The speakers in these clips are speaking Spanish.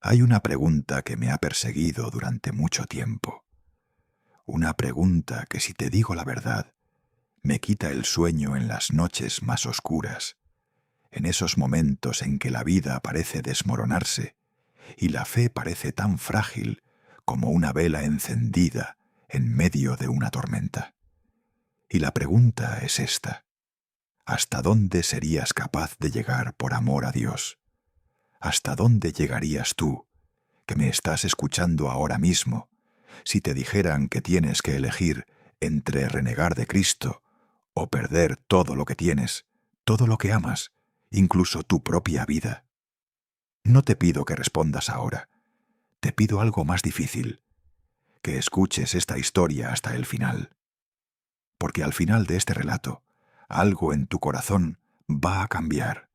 Hay una pregunta que me ha perseguido durante mucho tiempo. Una pregunta que, si te digo la verdad, me quita el sueño en las noches más oscuras, en esos momentos en que la vida parece desmoronarse y la fe parece tan frágil como una vela encendida en medio de una tormenta. Y la pregunta es esta: ¿hasta dónde serías capaz de llegar por amor a Dios? ¿Hasta dónde llegarías tú, que me estás escuchando ahora mismo, si te dijeran que tienes que elegir entre renegar de Cristo o perder todo lo que tienes, todo lo que amas, incluso tu propia vida? No te pido que respondas ahora. Te pido algo más difícil: que escuches esta historia hasta el final. Porque al final de este relato, algo en tu corazón va a cambiar.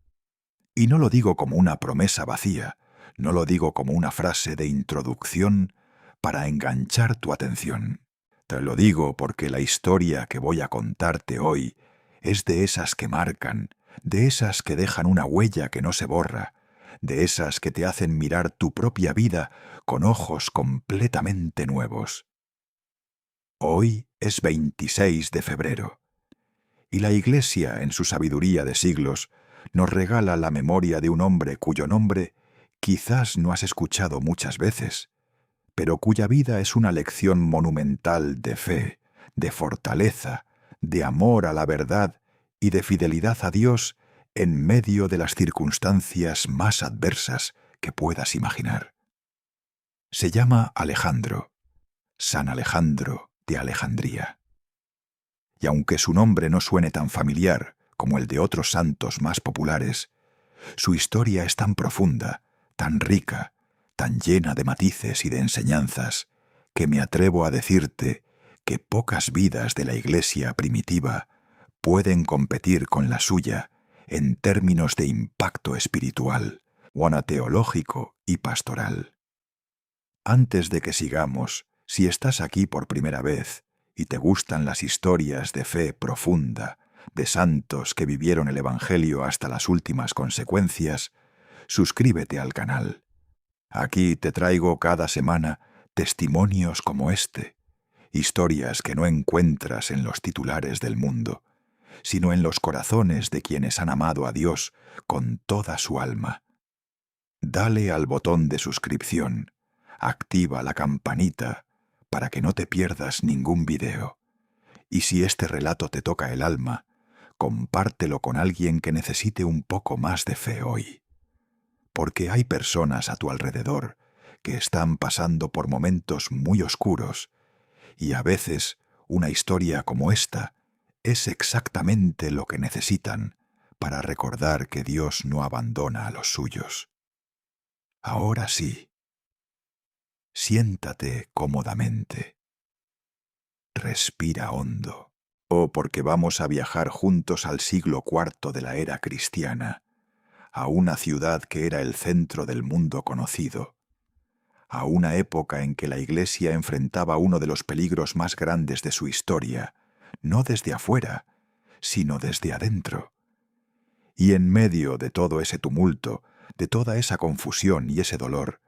Y no lo digo como una promesa vacía, no lo digo como una frase de introducción para enganchar tu atención. Te lo digo porque la historia que voy a contarte hoy es de esas que marcan, de esas que dejan una huella que no se borra, de esas que te hacen mirar tu propia vida con ojos completamente nuevos. Hoy es 26 de febrero, y la Iglesia, en su sabiduría de siglos, nos regala la memoria de un hombre cuyo nombre quizás no has escuchado muchas veces, pero cuya vida es una lección monumental de fe, de fortaleza, de amor a la verdad y de fidelidad a Dios en medio de las circunstancias más adversas que puedas imaginar. Se llama Alejandro, San Alejandro de Alejandría. Y aunque su nombre no suene tan familiar como el de otros santos más populares, su historia es tan profunda, tan rica, tan llena de matices y de enseñanzas, que me atrevo a decirte que pocas vidas de la Iglesia primitiva pueden competir con la suya en términos de impacto espiritual, teológico y pastoral. Antes de que sigamos, si estás aquí por primera vez y te gustan las historias de fe profunda, de santos que vivieron el Evangelio hasta las últimas consecuencias, suscríbete al canal. Aquí te traigo cada semana testimonios como este, historias que no encuentras en los titulares del mundo, sino en los corazones de quienes han amado a Dios con toda su alma. Dale al botón de suscripción, activa la campanita para que no te pierdas ningún video. Y si este relato te toca el alma, compártelo con alguien que necesite un poco más de fe hoy. Porque hay personas a tu alrededor que están pasando por momentos muy oscuros, y a veces una historia como esta es exactamente lo que necesitan para recordar que Dios no abandona a los suyos. Ahora sí, siéntate cómodamente. Respira hondo. Porque vamos a viajar juntos al siglo IV de la era cristiana, a una ciudad que era el centro del mundo conocido, a una época en que la Iglesia enfrentaba uno de los peligros más grandes de su historia, no desde afuera, sino desde adentro. Y en medio de todo ese tumulto, de toda esa confusión y ese dolor,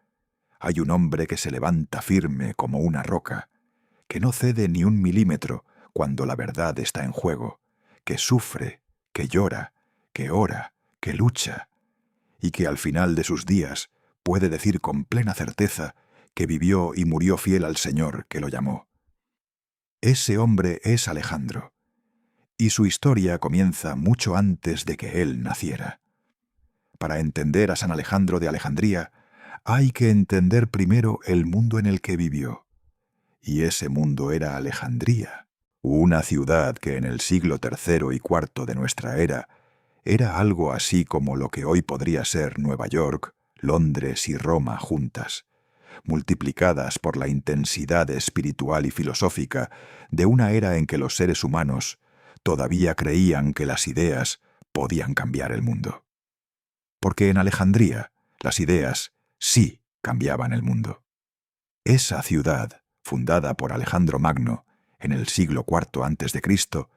hay un hombre que se levanta firme como una roca, que no cede ni un milímetro cuando la verdad está en juego, que sufre, que llora, que ora, que lucha, y que al final de sus días puede decir con plena certeza que vivió y murió fiel al Señor que lo llamó. Ese hombre es Alejandro, y su historia comienza mucho antes de que él naciera. Para entender a San Alejandro de Alejandría, hay que entender primero el mundo en el que vivió. Y ese mundo era Alejandría, una ciudad que en el siglo III y IV de nuestra era era algo así como lo que hoy podría ser Nueva York, Londres y Roma juntas, multiplicadas por la intensidad espiritual y filosófica de una era en que los seres humanos todavía creían que las ideas podían cambiar el mundo. Porque en Alejandría las ideas sí cambiaban el mundo. Esa ciudad, fundada por Alejandro Magno en el siglo IV a.C.,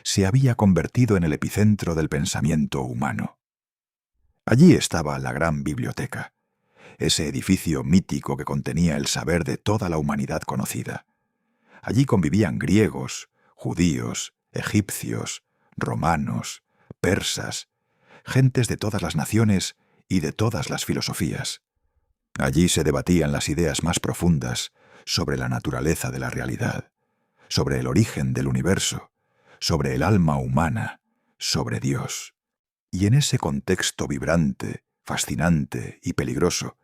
se había convertido en el epicentro del pensamiento humano. Allí estaba la gran biblioteca, ese edificio mítico que contenía el saber de toda la humanidad conocida. Allí convivían griegos, judíos, egipcios, romanos, persas, gentes de todas las naciones y de todas las filosofías. Allí se debatían las ideas más profundas sobre la naturaleza de la realidad, sobre el origen del universo, sobre el alma humana, sobre Dios. Y en ese contexto vibrante, fascinante y peligroso,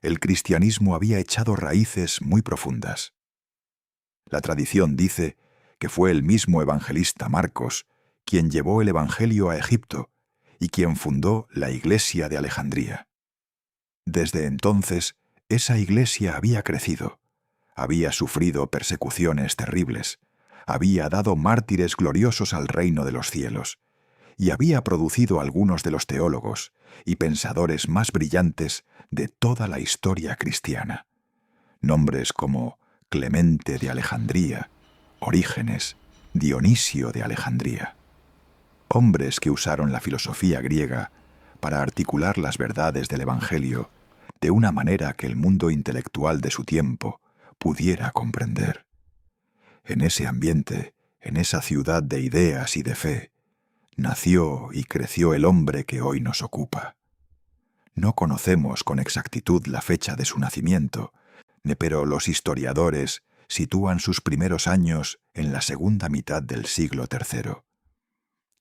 el cristianismo había echado raíces muy profundas. La tradición dice que fue el mismo evangelista Marcos quien llevó el Evangelio a Egipto y quien fundó la Iglesia de Alejandría. Desde entonces, esa iglesia había crecido, había sufrido persecuciones terribles, había dado mártires gloriosos al reino de los cielos, y había producido algunos de los teólogos y pensadores más brillantes de toda la historia cristiana. Nombres como Clemente de Alejandría, Orígenes, Dionisio de Alejandría. Hombres que usaron la filosofía griega para articular las verdades del Evangelio de una manera que el mundo intelectual de su tiempo pudiera comprender. En ese ambiente, en esa ciudad de ideas y de fe, nació y creció el hombre que hoy nos ocupa. No conocemos con exactitud la fecha de su nacimiento, pero los historiadores sitúan sus primeros años en la segunda mitad del siglo III.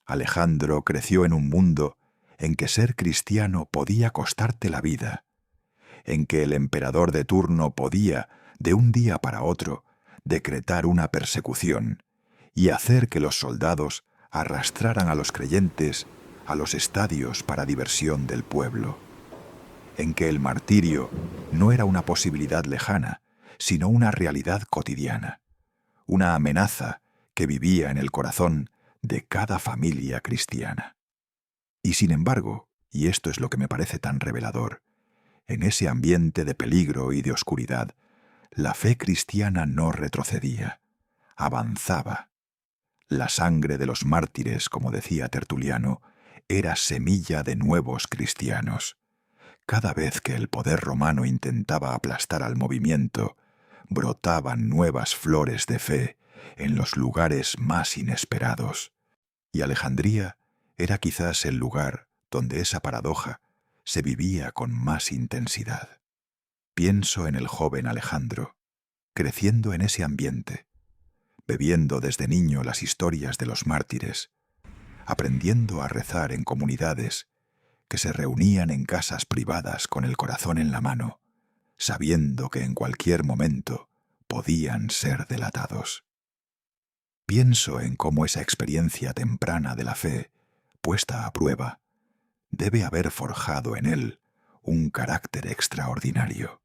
Alejandro creció en un mundo en que ser cristiano podía costarte la vida, en que el emperador de turno podía, de un día para otro, decretar una persecución y hacer que los soldados arrastraran a los creyentes a los estadios para diversión del pueblo, en que el martirio no era una posibilidad lejana, sino una realidad cotidiana, una amenaza que vivía en el corazón de cada familia cristiana. Y sin embargo, y esto es lo que me parece tan revelador, en ese ambiente de peligro y de oscuridad, la fe cristiana no retrocedía, avanzaba. La sangre de los mártires, como decía Tertuliano, era semilla de nuevos cristianos. Cada vez que el poder romano intentaba aplastar al movimiento, brotaban nuevas flores de fe en los lugares más inesperados. Y Alejandría era quizás el lugar donde esa paradoja se vivía con más intensidad. Pienso en el joven Alejandro, creciendo en ese ambiente, bebiendo desde niño las historias de los mártires, aprendiendo a rezar en comunidades que se reunían en casas privadas con el corazón en la mano, sabiendo que en cualquier momento podían ser delatados. Pienso en cómo esa experiencia temprana de la fe, puesta a prueba, debe haber forjado en él un carácter extraordinario.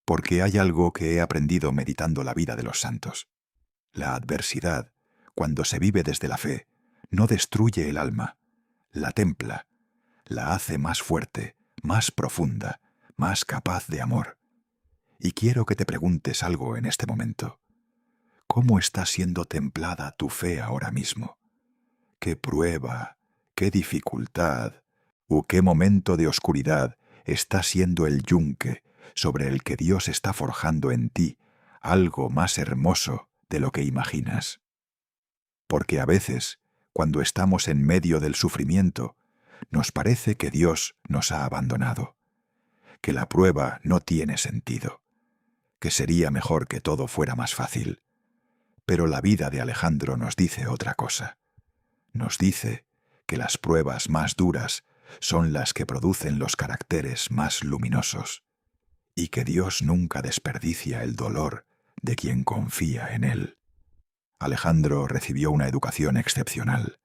Porque hay algo que he aprendido meditando la vida de los santos. La adversidad, cuando se vive desde la fe, no destruye el alma, la templa, la hace más fuerte, más profunda, más capaz de amor. Y quiero que te preguntes algo en este momento. ¿Cómo está siendo templada tu fe ahora mismo? ¿Qué prueba, qué dificultad o qué momento de oscuridad está siendo el yunque sobre el que Dios está forjando en ti algo más hermoso de lo que imaginas? Porque a veces, cuando estamos en medio del sufrimiento, nos parece que Dios nos ha abandonado, que la prueba no tiene sentido, que sería mejor que todo fuera más fácil. Pero la vida de Alejandro nos dice otra cosa. Nos dice que las pruebas más duras son las que producen los caracteres más luminosos, y que Dios nunca desperdicia el dolor de quien confía en Él. Alejandro recibió una educación excepcional.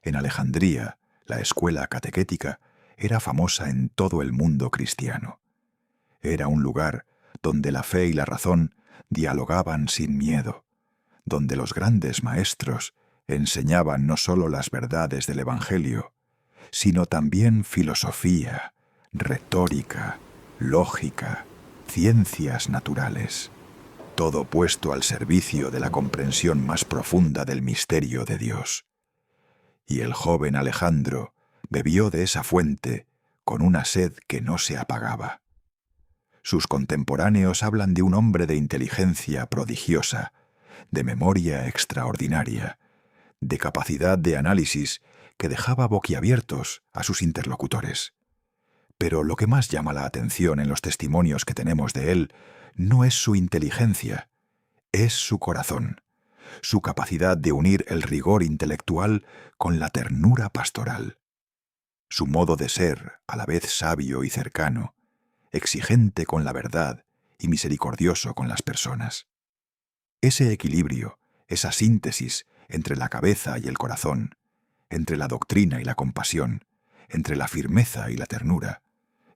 En Alejandría, la escuela catequética era famosa en todo el mundo cristiano. Era un lugar donde la fe y la razón dialogaban sin miedo, donde los grandes maestros enseñaban no solo las verdades del Evangelio, sino también filosofía, retórica, lógica, ciencias naturales, todo puesto al servicio de la comprensión más profunda del misterio de Dios. Y el joven Alejandro bebió de esa fuente con una sed que no se apagaba. Sus contemporáneos hablan de un hombre de inteligencia prodigiosa, de memoria extraordinaria, de capacidad de análisis que dejaba boquiabiertos a sus interlocutores. Pero lo que más llama la atención en los testimonios que tenemos de él no es su inteligencia, es su corazón, su capacidad de unir el rigor intelectual con la ternura pastoral. Su modo de ser, a la vez sabio y cercano, exigente con la verdad y misericordioso con las personas. Ese equilibrio, esa síntesis entre la cabeza y el corazón, entre la doctrina y la compasión, entre la firmeza y la ternura,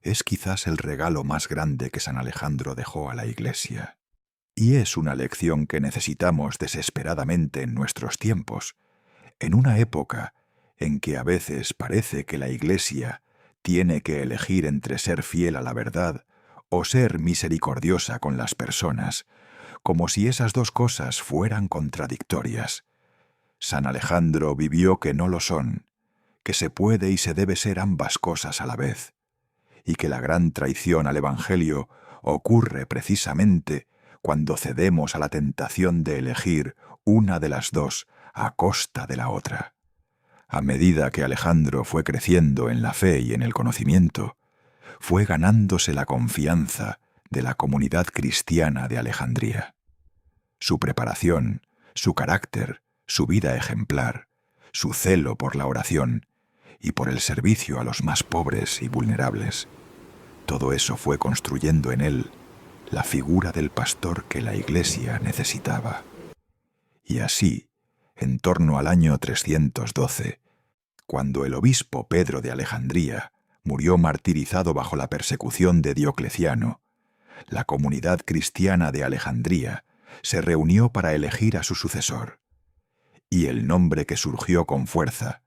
es quizás el regalo más grande que San Alejandro dejó a la Iglesia. Y es una lección que necesitamos desesperadamente en nuestros tiempos, en una época en que a veces parece que la Iglesia tiene que elegir entre ser fiel a la verdad o ser misericordiosa con las personas, como si esas dos cosas fueran contradictorias. San Alejandro vivió que no lo son, que se puede y se debe ser ambas cosas a la vez, y que la gran traición al Evangelio ocurre precisamente cuando cedemos a la tentación de elegir una de las dos a costa de la otra. A medida que Alejandro fue creciendo en la fe y en el conocimiento, fue ganándose la confianza de la comunidad cristiana de Alejandría. Su preparación, su carácter, su vida ejemplar, su celo por la oración y por el servicio a los más pobres y vulnerables, todo eso fue construyendo en él la figura del pastor que la Iglesia necesitaba. Y así, en torno al año 312, cuando el obispo Pedro de Alejandría murió martirizado bajo la persecución de Diocleciano, la comunidad cristiana de Alejandría se reunió para elegir a su sucesor. Y el nombre que surgió con fuerza,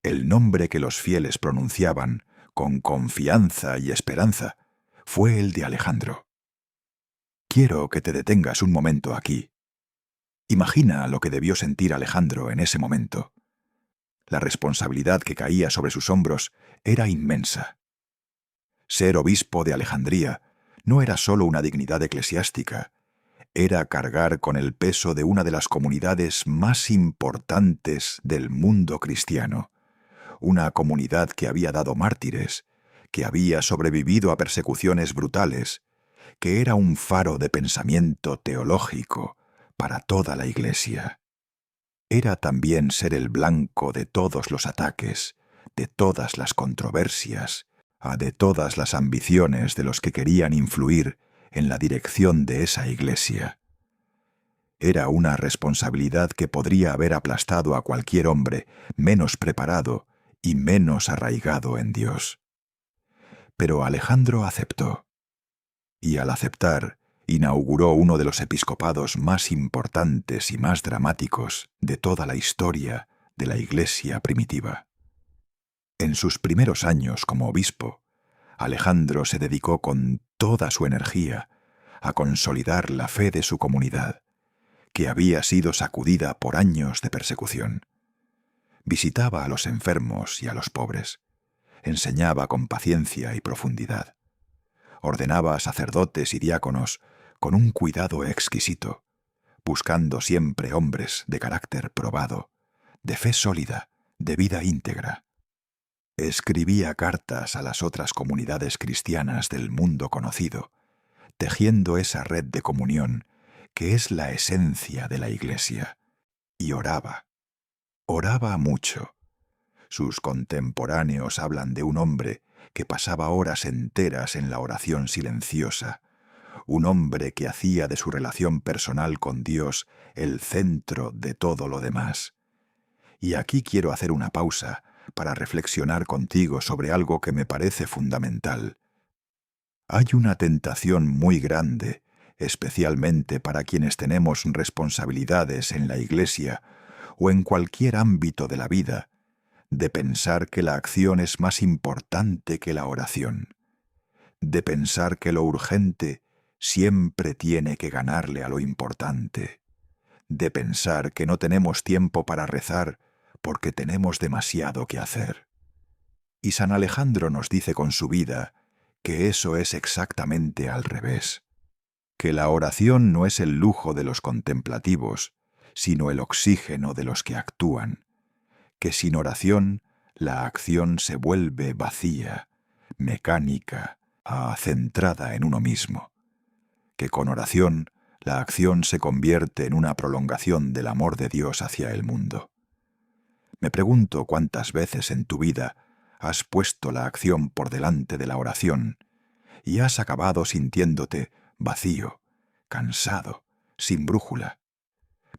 el nombre que los fieles pronunciaban con confianza y esperanza, fue el de Alejandro. Quiero que te detengas un momento aquí. Imagina lo que debió sentir Alejandro en ese momento. La responsabilidad que caía sobre sus hombros era inmensa. Ser obispo de Alejandría no era solo una dignidad eclesiástica, era cargar con el peso de una de las comunidades más importantes del mundo cristiano, una comunidad que había dado mártires, que había sobrevivido a persecuciones brutales, que era un faro de pensamiento teológico para toda la Iglesia. Era también ser el blanco de todos los ataques, de todas las controversias, de todas las ambiciones de los que querían influir en la dirección de esa Iglesia. Era una responsabilidad que podría haber aplastado a cualquier hombre menos preparado y menos arraigado en Dios. Pero Alejandro aceptó, y al aceptar, inauguró uno de los episcopados más importantes y más dramáticos de toda la historia de la Iglesia primitiva. En sus primeros años como obispo, Alejandro se dedicó con toda su energía a consolidar la fe de su comunidad, que había sido sacudida por años de persecución. Visitaba a los enfermos y a los pobres, enseñaba con paciencia y profundidad, ordenaba a sacerdotes y diáconos con un cuidado exquisito, buscando siempre hombres de carácter probado, de fe sólida, de vida íntegra. Escribía cartas a las otras comunidades cristianas del mundo conocido, tejiendo esa red de comunión que es la esencia de la Iglesia, y oraba mucho. Sus contemporáneos hablan de un hombre que pasaba horas enteras en la oración silenciosa, un hombre que hacía de su relación personal con Dios el centro de todo lo demás. Y aquí quiero hacer una pausa para reflexionar contigo sobre algo que me parece fundamental. Hay una tentación muy grande, especialmente para quienes tenemos responsabilidades en la Iglesia o en cualquier ámbito de la vida, de pensar que la acción es más importante que la oración, de pensar que lo urgente siempre tiene que ganarle a lo importante, de pensar que no tenemos tiempo para rezar porque tenemos demasiado que hacer. Y San Alejandro nos dice con su vida que eso es exactamente al revés, que la oración no es el lujo de los contemplativos, sino el oxígeno de los que actúan, que sin oración la acción se vuelve vacía, mecánica, centrada en uno mismo, que con oración la acción se convierte en una prolongación del amor de Dios hacia el mundo. Me pregunto cuántas veces en tu vida has puesto la acción por delante de la oración y has acabado sintiéndote vacío, cansado, sin brújula.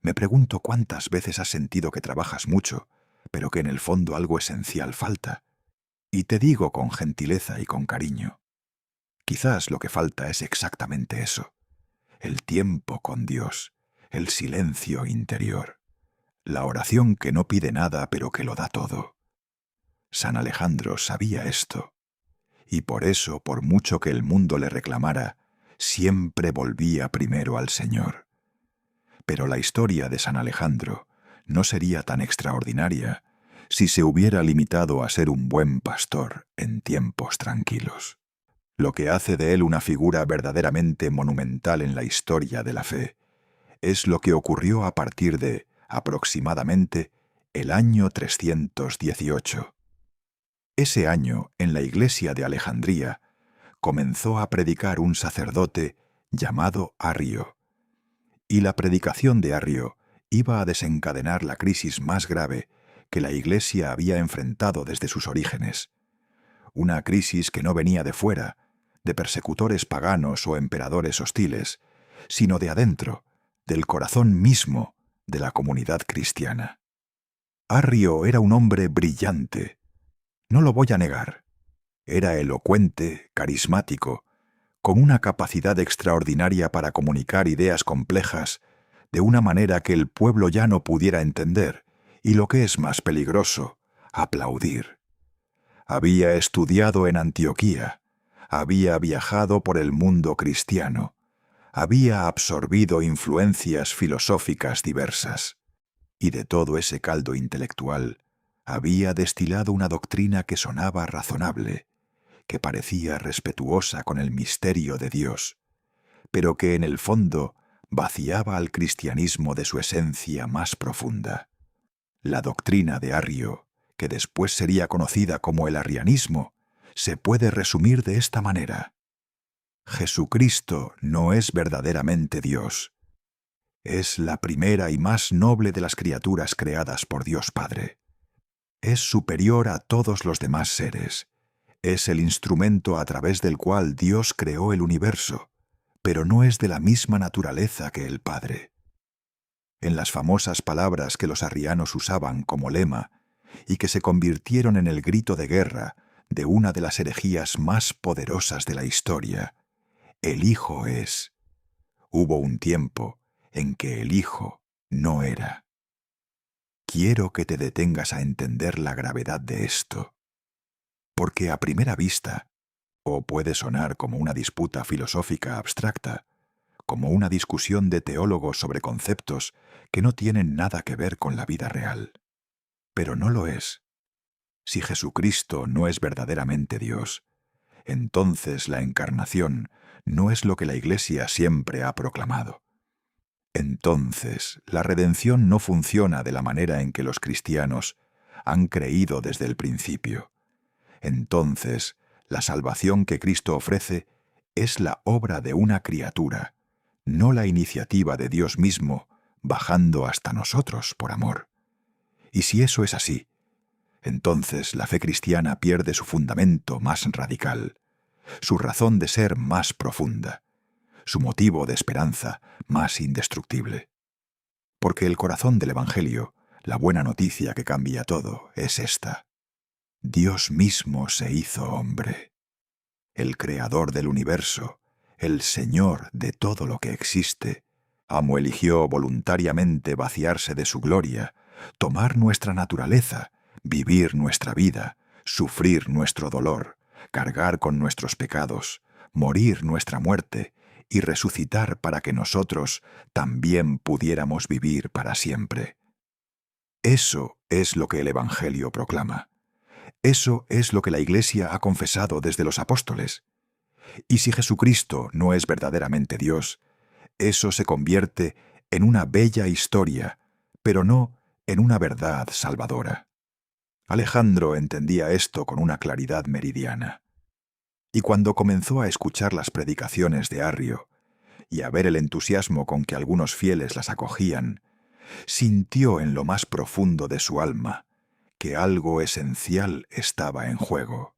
Me pregunto cuántas veces has sentido que trabajas mucho, pero que en el fondo algo esencial falta. Y te digo con gentileza y con cariño, quizás lo que falta es exactamente eso, el tiempo con Dios, el silencio interior, la oración que no pide nada pero que lo da todo. San Alejandro sabía esto, y por eso, por mucho que el mundo le reclamara, siempre volvía primero al Señor. Pero la historia de San Alejandro no sería tan extraordinaria si se hubiera limitado a ser un buen pastor en tiempos tranquilos. Lo que hace de él una figura verdaderamente monumental en la historia de la fe es lo que ocurrió a partir de, aproximadamente, el año 318. Ese año, en la iglesia de Alejandría, comenzó a predicar un sacerdote llamado Arrio, y la predicación de Arrio iba a desencadenar la crisis más grave que la iglesia había enfrentado desde sus orígenes. Una crisis que no venía de fuera, de persecutores paganos o emperadores hostiles, sino de adentro, del corazón mismo de la comunidad cristiana. Arrio era un hombre brillante. No lo voy a negar. Era elocuente, carismático, con una capacidad extraordinaria para comunicar ideas complejas de una manera que el pueblo ya no pudiera entender y, lo que es más peligroso, aplaudir. Había estudiado en Antioquía, había viajado por el mundo cristiano, había absorbido influencias filosóficas diversas, y de todo ese caldo intelectual había destilado una doctrina que sonaba razonable, que parecía respetuosa con el misterio de Dios, pero que en el fondo vaciaba al cristianismo de su esencia más profunda. La doctrina de Arrio, que después sería conocida como el arrianismo, se puede resumir de esta manera: Jesucristo no es verdaderamente Dios. Es la primera y más noble de las criaturas creadas por Dios Padre. Es superior a todos los demás seres. Es el instrumento a través del cual Dios creó el universo, pero no es de la misma naturaleza que el Padre. En las famosas palabras que los arrianos usaban como lema y que se convirtieron en el grito de guerra de una de las herejías más poderosas de la historia, el Hijo es. Hubo un tiempo en que el Hijo no era. Quiero que te detengas a entender la gravedad de esto, porque a primera vista, o puede sonar como una disputa filosófica abstracta, como una discusión de teólogos sobre conceptos que no tienen nada que ver con la vida real. Pero no lo es. Si Jesucristo no es verdaderamente Dios, entonces la encarnación no es lo que la Iglesia siempre ha proclamado. Entonces la redención no funciona de la manera en que los cristianos han creído desde el principio. Entonces la salvación que Cristo ofrece es la obra de una criatura, no la iniciativa de Dios mismo bajando hasta nosotros por amor. Y si eso es así, entonces la fe cristiana pierde su fundamento más radical, su razón de ser más profunda, su motivo de esperanza más indestructible. Porque el corazón del Evangelio, la buena noticia que cambia todo, es esta: Dios mismo se hizo hombre. El Creador del universo, el Señor de todo lo que existe, amo eligió voluntariamente vaciarse de su gloria, tomar nuestra naturaleza, vivir nuestra vida, sufrir nuestro dolor, cargar con nuestros pecados, morir nuestra muerte y resucitar para que nosotros también pudiéramos vivir para siempre. Eso es lo que el Evangelio proclama. Eso es lo que la Iglesia ha confesado desde los apóstoles. Y si Jesucristo no es verdaderamente Dios, eso se convierte en una bella historia, pero no en una verdad salvadora. Alejandro entendía esto con una claridad meridiana. Y cuando comenzó a escuchar las predicaciones de Arrio y a ver el entusiasmo con que algunos fieles las acogían, sintió en lo más profundo de su alma que algo esencial estaba en juego.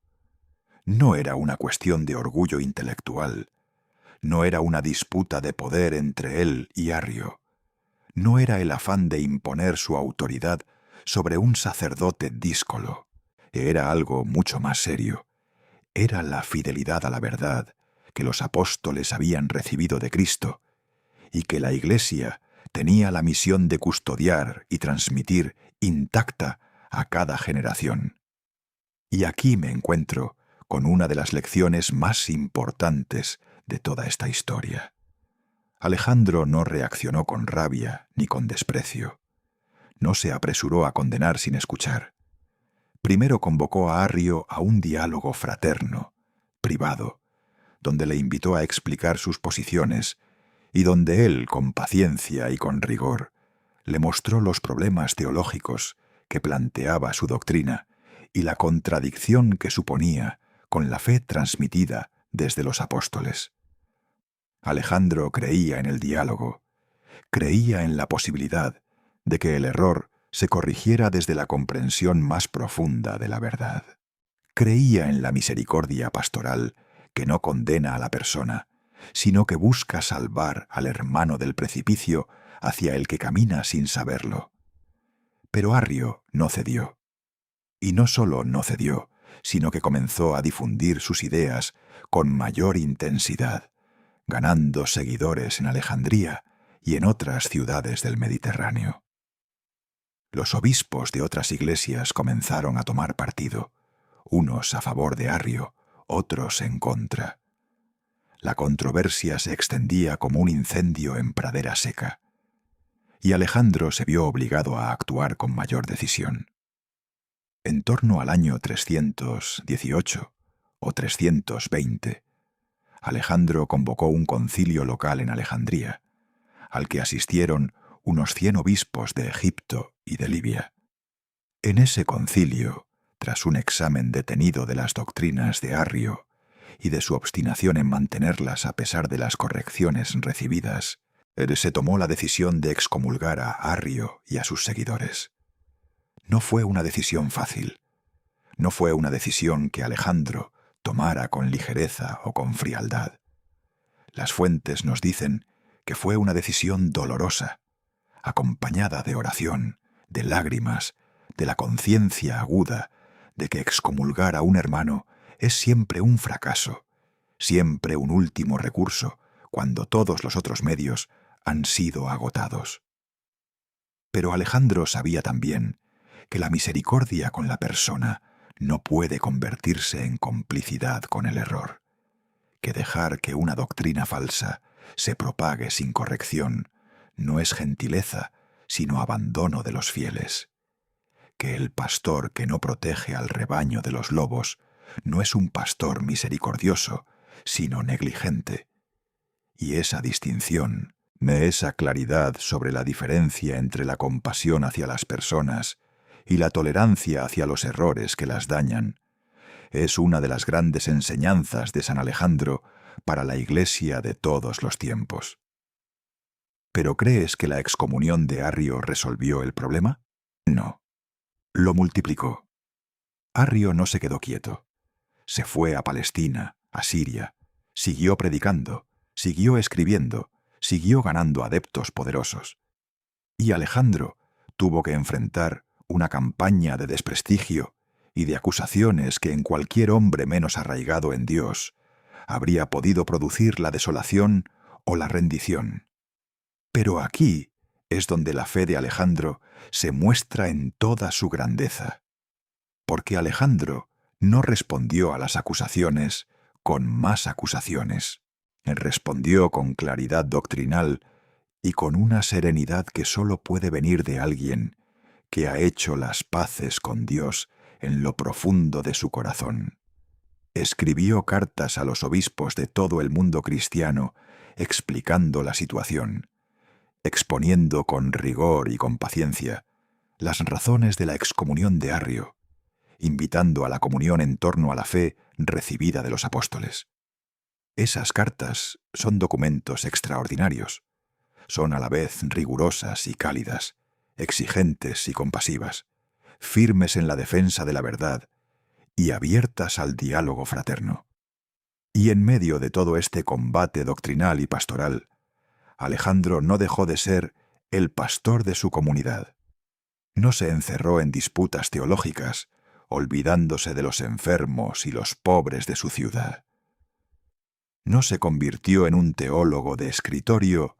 No era una cuestión de orgullo intelectual, no era una disputa de poder entre él y Arrio, no era el afán de imponer su autoridad sobre un sacerdote díscolo, era algo mucho más serio. Era la fidelidad a la verdad que los apóstoles habían recibido de Cristo y que la Iglesia tenía la misión de custodiar y transmitir intacta a cada generación. Y aquí me encuentro con una de las lecciones más importantes de toda esta historia. Alejandro no reaccionó con rabia ni con desprecio. No se apresuró a condenar sin escuchar. Primero convocó a Arrio a un diálogo fraterno, privado, donde le invitó a explicar sus posiciones y donde él, con paciencia y con rigor, le mostró los problemas teológicos que planteaba su doctrina y la contradicción que suponía con la fe transmitida desde los apóstoles. Alejandro creía en el diálogo, creía en la posibilidad de que el error se corrigiera desde la comprensión más profunda de la verdad. Creía en la misericordia pastoral que no condena a la persona, sino que busca salvar al hermano del precipicio hacia el que camina sin saberlo. Pero Arrio no cedió. Y no solo no cedió, sino que comenzó a difundir sus ideas con mayor intensidad, ganando seguidores en Alejandría y en otras ciudades del Mediterráneo. Los obispos de otras iglesias comenzaron a tomar partido, unos a favor de Arrio, otros en contra. La controversia se extendía como un incendio en pradera seca, y Alejandro se vio obligado a actuar con mayor decisión. En torno al año 318 o 320, Alejandro convocó un concilio local en Alejandría, al que asistieron unos 100 obispos de Egipto y de Libia. En ese concilio, tras un examen detenido de las doctrinas de Arrio y de su obstinación en mantenerlas a pesar de las correcciones recibidas, se tomó la decisión de excomulgar a Arrio y a sus seguidores. No fue una decisión fácil. No fue una decisión que Alejandro tomara con ligereza o con frialdad. Las fuentes nos dicen que fue una decisión dolorosa, acompañada de oración, de lágrimas, de la conciencia aguda de que excomulgar a un hermano es siempre un fracaso, siempre un último recurso, cuando todos los otros medios han sido agotados. Pero Alejandro sabía también que la misericordia con la persona no puede convertirse en complicidad con el error, que dejar que una doctrina falsa se propague sin corrección no es gentileza, sino abandono de los fieles, que el pastor que no protege al rebaño de los lobos no es un pastor misericordioso, sino negligente. Y esa distinción, esa claridad sobre la diferencia entre la compasión hacia las personas y la tolerancia hacia los errores que las dañan, es una de las grandes enseñanzas de San Alejandro para la Iglesia de todos los tiempos. ¿Pero crees que la excomunión de Arrio resolvió el problema? No. Lo multiplicó. Arrio no se quedó quieto. Se fue a Palestina, a Siria, siguió predicando, siguió escribiendo, siguió ganando adeptos poderosos. Y Alejandro tuvo que enfrentar una campaña de desprestigio y de acusaciones que en cualquier hombre menos arraigado en Dios habría podido producir la desolación o la rendición. Pero aquí es donde la fe de Alejandro se muestra en toda su grandeza, porque Alejandro no respondió a las acusaciones con más acusaciones. Él respondió con claridad doctrinal y con una serenidad que sólo puede venir de alguien que ha hecho las paces con Dios en lo profundo de su corazón. escribió cartas a los obispos de todo el mundo cristiano explicando la situación, exponiendo con rigor y con paciencia las razones de la excomunión de Arrio, invitando a la comunión en torno a la fe recibida de los apóstoles. Esas cartas son documentos extraordinarios. Son a la vez rigurosas y cálidas, exigentes y compasivas, firmes en la defensa de la verdad y abiertas al diálogo fraterno. Y en medio de todo este combate doctrinal y pastoral, Alejandro no dejó de ser el pastor de su comunidad. No se encerró en disputas teológicas, olvidándose de los enfermos y los pobres de su ciudad. No se convirtió en un teólogo de escritorio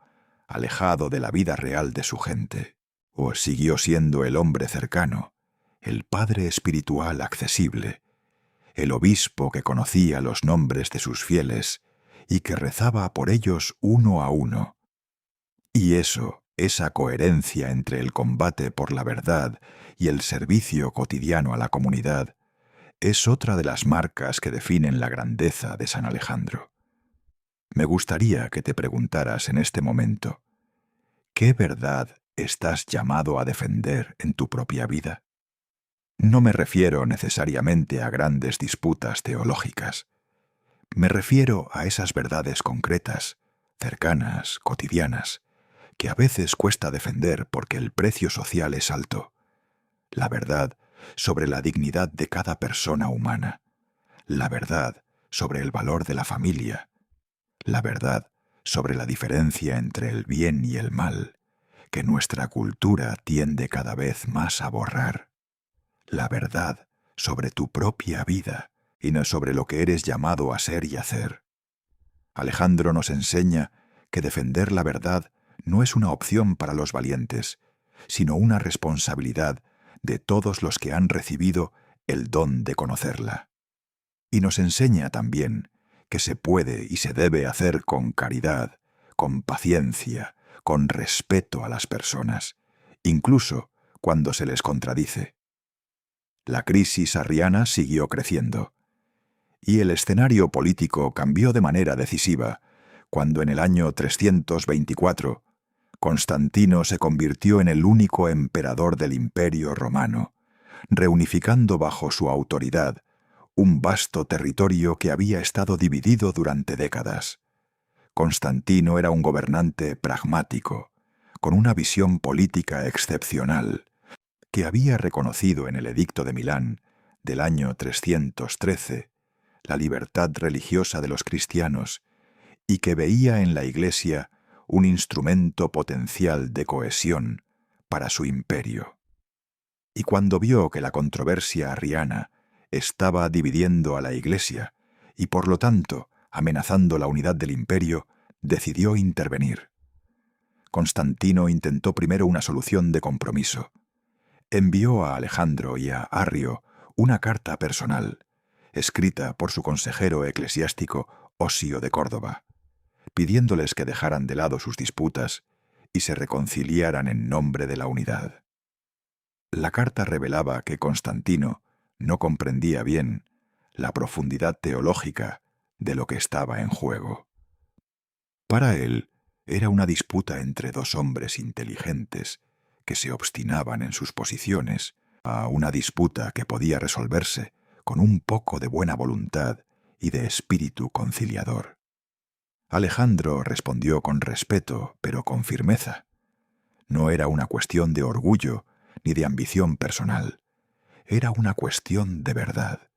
alejado de la vida real de su gente, o siguió siendo el hombre cercano, el padre espiritual accesible, el obispo que conocía los nombres de sus fieles y que rezaba por ellos uno a uno. Y esa coherencia entre el combate por la verdad y el servicio cotidiano a la comunidad, es otra de las marcas que definen la grandeza de San Alejandro. Me gustaría que te preguntaras en este momento, ¿qué verdad estás llamado a defender en tu propia vida? No me refiero necesariamente a grandes disputas teológicas. Me refiero a esas verdades concretas, cercanas, cotidianas, que a veces cuesta defender porque el precio social es alto. La verdad sobre la dignidad de cada persona humana. La verdad sobre el valor de la familia. La verdad sobre la diferencia entre el bien y el mal, que nuestra cultura tiende cada vez más a borrar. La verdad sobre tu propia vida y no sobre lo que eres llamado a ser y hacer. Alejandro nos enseña que defender la verdad no es una opción para los valientes, sino una responsabilidad de todos los que han recibido el don de conocerla. Y nos enseña también que se puede y se debe hacer con caridad, con paciencia, con respeto a las personas, incluso cuando se les contradice. La crisis arriana siguió creciendo, y el escenario político cambió de manera decisiva cuando en el año 324 Constantino se convirtió en el único emperador del Imperio Romano, reunificando bajo su autoridad un vasto territorio que había estado dividido durante décadas. Constantino era un gobernante pragmático, con una visión política excepcional, que había reconocido en el Edicto de Milán del año 313 la libertad religiosa de los cristianos y que veía en la Iglesia un instrumento potencial de cohesión para su imperio. Y cuando vio que la controversia arriana estaba dividiendo a la Iglesia y por lo tanto amenazando la unidad del imperio, decidió intervenir. Constantino intentó primero una solución de compromiso. Envió a Alejandro y a Arrio una carta personal, escrita por su consejero eclesiástico Osio de Córdoba, pidiéndoles que dejaran de lado sus disputas y se reconciliaran en nombre de la unidad. La carta revelaba que Constantino no comprendía bien la profundidad teológica de lo que estaba en juego. Para él era una disputa entre dos hombres inteligentes que se obstinaban en sus posiciones, a una disputa que podía resolverse con un poco de buena voluntad y de espíritu conciliador. Alejandro respondió con respeto, pero con firmeza. No era una cuestión de orgullo ni de ambición personal. Era una cuestión de verdad.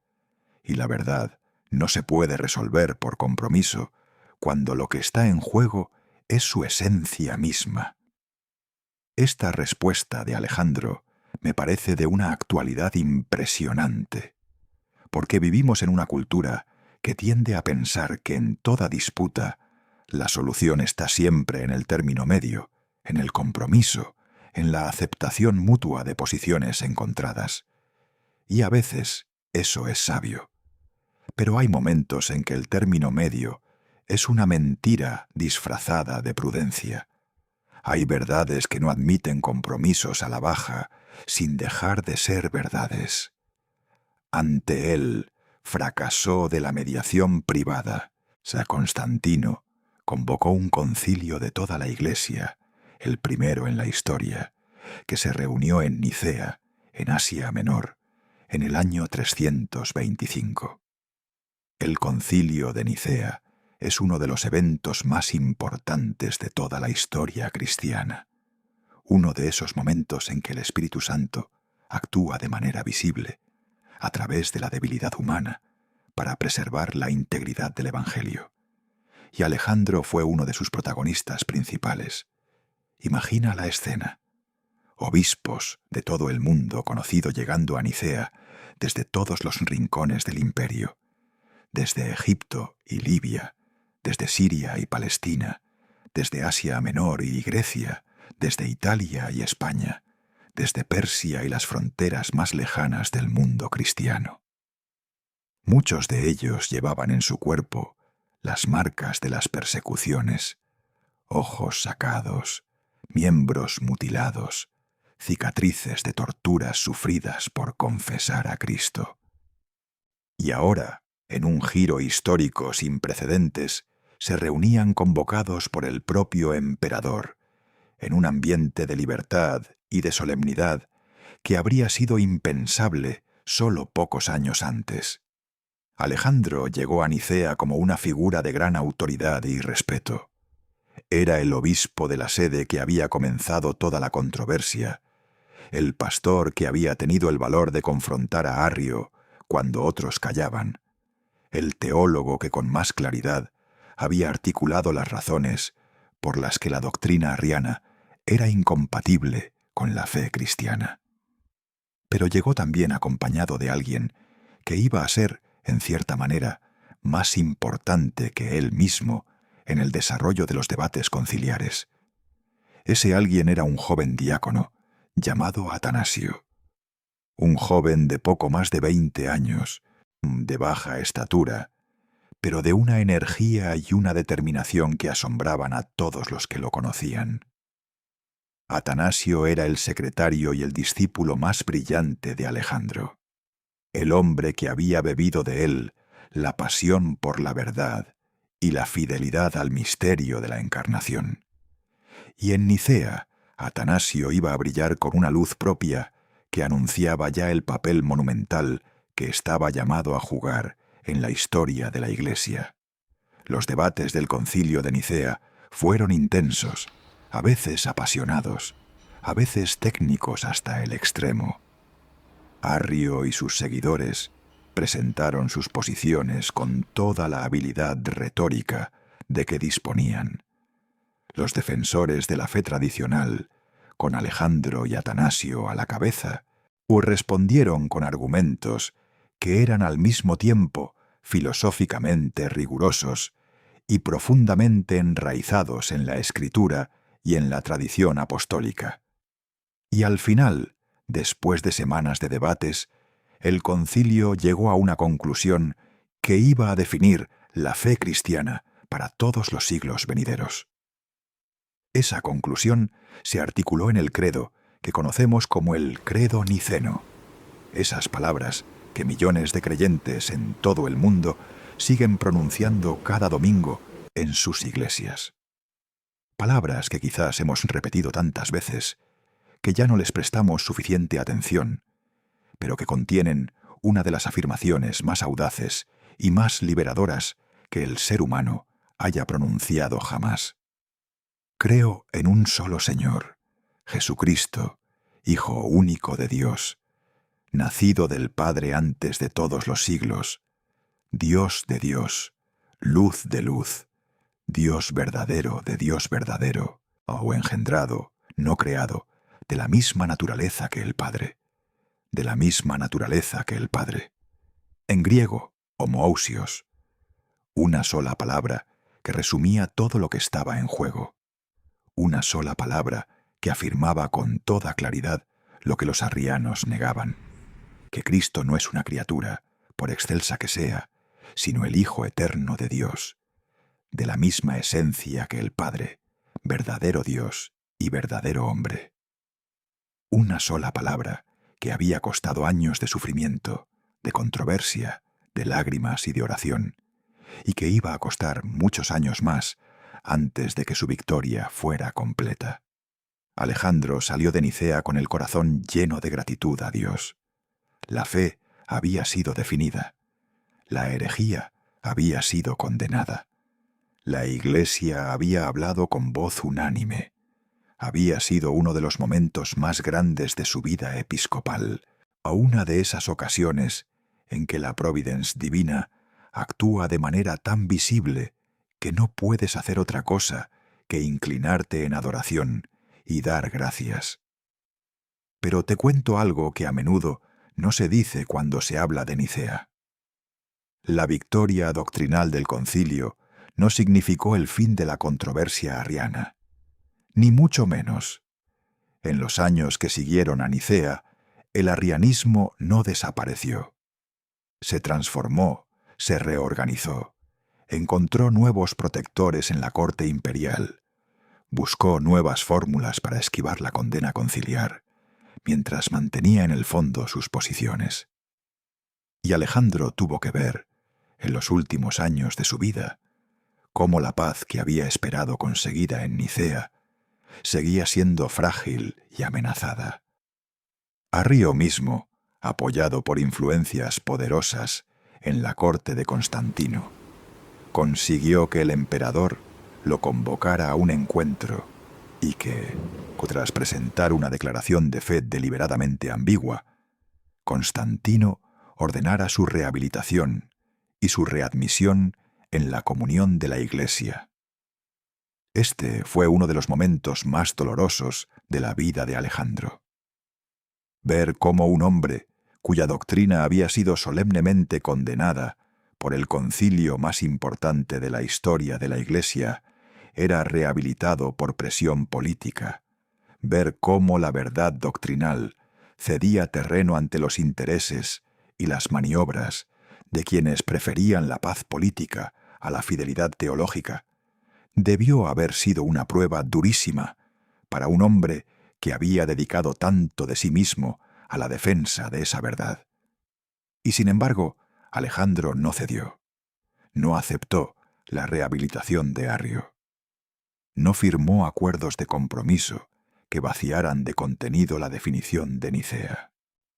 Y la verdad no se puede resolver por compromiso cuando lo que está en juego es su esencia misma. Esta respuesta de Alejandro me parece de una actualidad impresionante, porque vivimos en una cultura que tiende a pensar que en toda disputa la solución está siempre en el término medio, en el compromiso, en la aceptación mutua de posiciones encontradas. Y a veces eso es sabio. Pero hay momentos en que el término medio es una mentira disfrazada de prudencia. Hay verdades que no admiten compromisos a la baja sin dejar de ser verdades. Ante él, fracasó de la mediación privada. San Constantino convocó un concilio de toda la Iglesia, el primero en la historia, que se reunió en Nicea, en Asia Menor, en el año 325. El concilio de Nicea es uno de los eventos más importantes de toda la historia cristiana, uno de esos momentos en que el Espíritu Santo actúa de manera visible, a través de la debilidad humana, para preservar la integridad del Evangelio. Y Alejandro fue uno de sus protagonistas principales. Imagina la escena. Obispos de todo el mundo conocido llegando a Nicea desde todos los rincones del imperio, desde Egipto y Libia, desde Siria y Palestina, desde Asia Menor y Grecia, desde Italia y España, desde Persia y las fronteras más lejanas del mundo cristiano. Muchos de ellos llevaban en su cuerpo las marcas de las persecuciones, ojos sacados, miembros mutilados, cicatrices de torturas sufridas por confesar a Cristo. Y ahora, en un giro histórico sin precedentes, se reunían convocados por el propio emperador, en un ambiente de libertad y de solemnidad que habría sido impensable solo pocos años antes. Alejandro llegó a Nicea como una figura de gran autoridad y respeto. Era el obispo de la sede que había comenzado toda la controversia, el pastor que había tenido el valor de confrontar a Arrio cuando otros callaban, el teólogo que con más claridad había articulado las razones por las que la doctrina arriana era incompatible con la fe cristiana. Pero llegó también acompañado de alguien que iba a ser, en cierta manera, más importante que él mismo en el desarrollo de los debates conciliares. Ese alguien era un joven diácono llamado Atanasio, un joven de poco más de 20 años, de baja estatura, pero de una energía y una determinación que asombraban a todos los que lo conocían. Atanasio era el secretario y el discípulo más brillante de Alejandro, el hombre que había bebido de él la pasión por la verdad y la fidelidad al misterio de la Encarnación. Y en Nicea, Atanasio iba a brillar con una luz propia que anunciaba ya el papel monumental que estaba llamado a jugar en la historia de la Iglesia. Los debates del Concilio de Nicea fueron intensos, a veces apasionados, a veces técnicos hasta el extremo. Arrio y sus seguidores presentaron sus posiciones con toda la habilidad retórica de que disponían. Los defensores de la fe tradicional, con Alejandro y Atanasio a la cabeza, respondieron con argumentos que eran al mismo tiempo filosóficamente rigurosos y profundamente enraizados en la Escritura y en la tradición apostólica. Y al final, después de semanas de debates, el concilio llegó a una conclusión que iba a definir la fe cristiana para todos los siglos venideros. Esa conclusión se articuló en el credo que conocemos como el Credo Niceno. Esas palabras que millones de creyentes en todo el mundo siguen pronunciando cada domingo en sus iglesias. Palabras que quizás hemos repetido tantas veces que ya no les prestamos suficiente atención, pero que contienen una de las afirmaciones más audaces y más liberadoras que el ser humano haya pronunciado jamás. Creo en un solo Señor, Jesucristo, Hijo único de Dios, nacido del Padre antes de todos los siglos, Dios de Dios, luz de luz, Dios verdadero de Dios verdadero, o engendrado, no creado, de la misma naturaleza que el Padre, de la misma naturaleza que el Padre. En griego, homoousios, una sola palabra que resumía todo lo que estaba en juego, una sola palabra que afirmaba con toda claridad lo que los arrianos negaban, que Cristo no es una criatura, por excelsa que sea, sino el Hijo eterno de Dios, de la misma esencia que el Padre, verdadero Dios y verdadero hombre. Una sola palabra que había costado años de sufrimiento, de controversia, de lágrimas y de oración, y que iba a costar muchos años más antes de que su victoria fuera completa. Alejandro salió de Nicea con el corazón lleno de gratitud a Dios. La fe había sido definida. La herejía había sido condenada. La Iglesia había hablado con voz unánime. Había sido uno de los momentos más grandes de su vida episcopal, a una de esas ocasiones en que la providence divina actúa de manera tan visible que no puedes hacer otra cosa que inclinarte en adoración y dar gracias. Pero te cuento algo que a menudo no se dice cuando se habla de Nicea. La victoria doctrinal del concilio no significó el fin de la controversia arriana, ni mucho menos. En los años que siguieron a Nicea, el arrianismo no desapareció. Se transformó, se reorganizó, encontró nuevos protectores en la corte imperial, buscó nuevas fórmulas para esquivar la condena conciliar, mientras mantenía en el fondo sus posiciones. Y Alejandro tuvo que ver, en los últimos años de su vida, cómo la paz que había esperado conseguida en Nicea seguía siendo frágil y amenazada. Arrio mismo, apoyado por influencias poderosas en la corte de Constantino, consiguió que el emperador lo convocara a un encuentro y que, tras presentar una declaración de fe deliberadamente ambigua, Constantino ordenara su rehabilitación y su readmisión en la comunión de la Iglesia. Este fue uno de los momentos más dolorosos de la vida de Alejandro. Ver cómo un hombre, cuya doctrina había sido solemnemente condenada por el concilio más importante de la historia de la Iglesia, era rehabilitado por presión política. Ver cómo la verdad doctrinal cedía terreno ante los intereses y las maniobras de quienes preferían la paz política a la fidelidad teológica, debió haber sido una prueba durísima para un hombre que había dedicado tanto de sí mismo a la defensa de esa verdad. Y sin embargo, Alejandro no cedió. No aceptó la rehabilitación de Arrio. No firmó acuerdos de compromiso que vaciaran de contenido la definición de Nicea.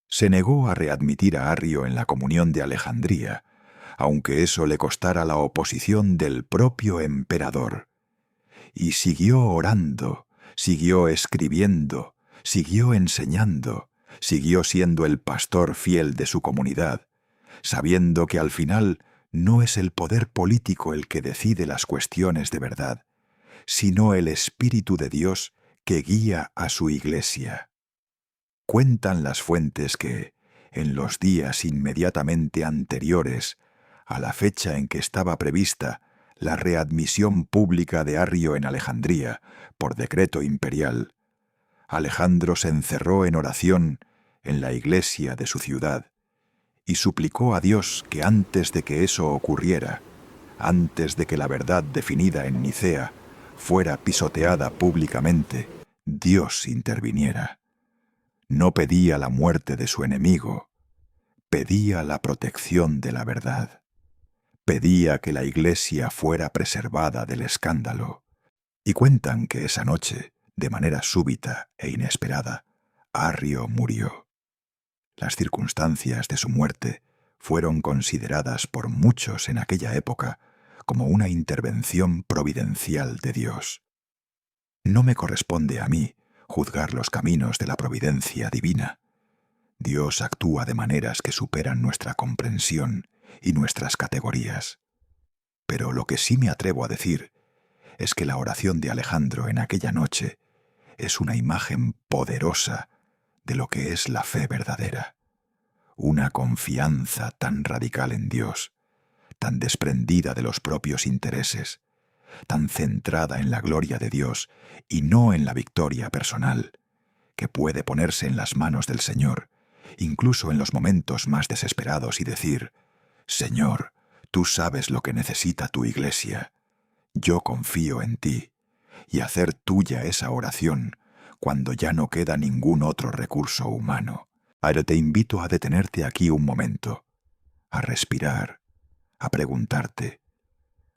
Se negó a readmitir a Arrio en la comunión de Alejandría, aunque eso le costara la oposición del propio emperador. Y siguió orando, siguió escribiendo, siguió enseñando, siguió siendo el pastor fiel de su comunidad, sabiendo que al final no es el poder político el que decide las cuestiones de verdad, sino el Espíritu de Dios que guía a su Iglesia. Cuentan las fuentes que, en los días inmediatamente anteriores a la fecha en que estaba prevista la readmisión pública de Arrio en Alejandría por decreto imperial, Alejandro se encerró en oración en la iglesia de su ciudad y suplicó a Dios que antes de que eso ocurriera, antes de que la verdad definida en Nicea fuera pisoteada públicamente, Dios interviniera. No pedía la muerte de su enemigo, pedía la protección de la verdad. Pedía que la Iglesia fuera preservada del escándalo. Y cuentan que esa noche, de manera súbita e inesperada, Arrio murió. Las circunstancias de su muerte fueron consideradas por muchos en aquella época como una intervención providencial de Dios. No me corresponde a mí juzgar los caminos de la providencia divina. Dios actúa de maneras que superan nuestra comprensión y nuestras categorías. Pero lo que sí me atrevo a decir es que la oración de Alejandro en aquella noche es una imagen poderosa de lo que es la fe verdadera. Una confianza tan radical en Dios, tan desprendida de los propios intereses, tan centrada en la gloria de Dios y no en la victoria personal, que puede ponerse en las manos del Señor, incluso en los momentos más desesperados, y decir: Señor, tú sabes lo que necesita tu Iglesia. Yo confío en ti, y hacer tuya esa oración cuando ya no queda ningún otro recurso humano. Ahora te invito a detenerte aquí un momento, a respirar, a preguntarte: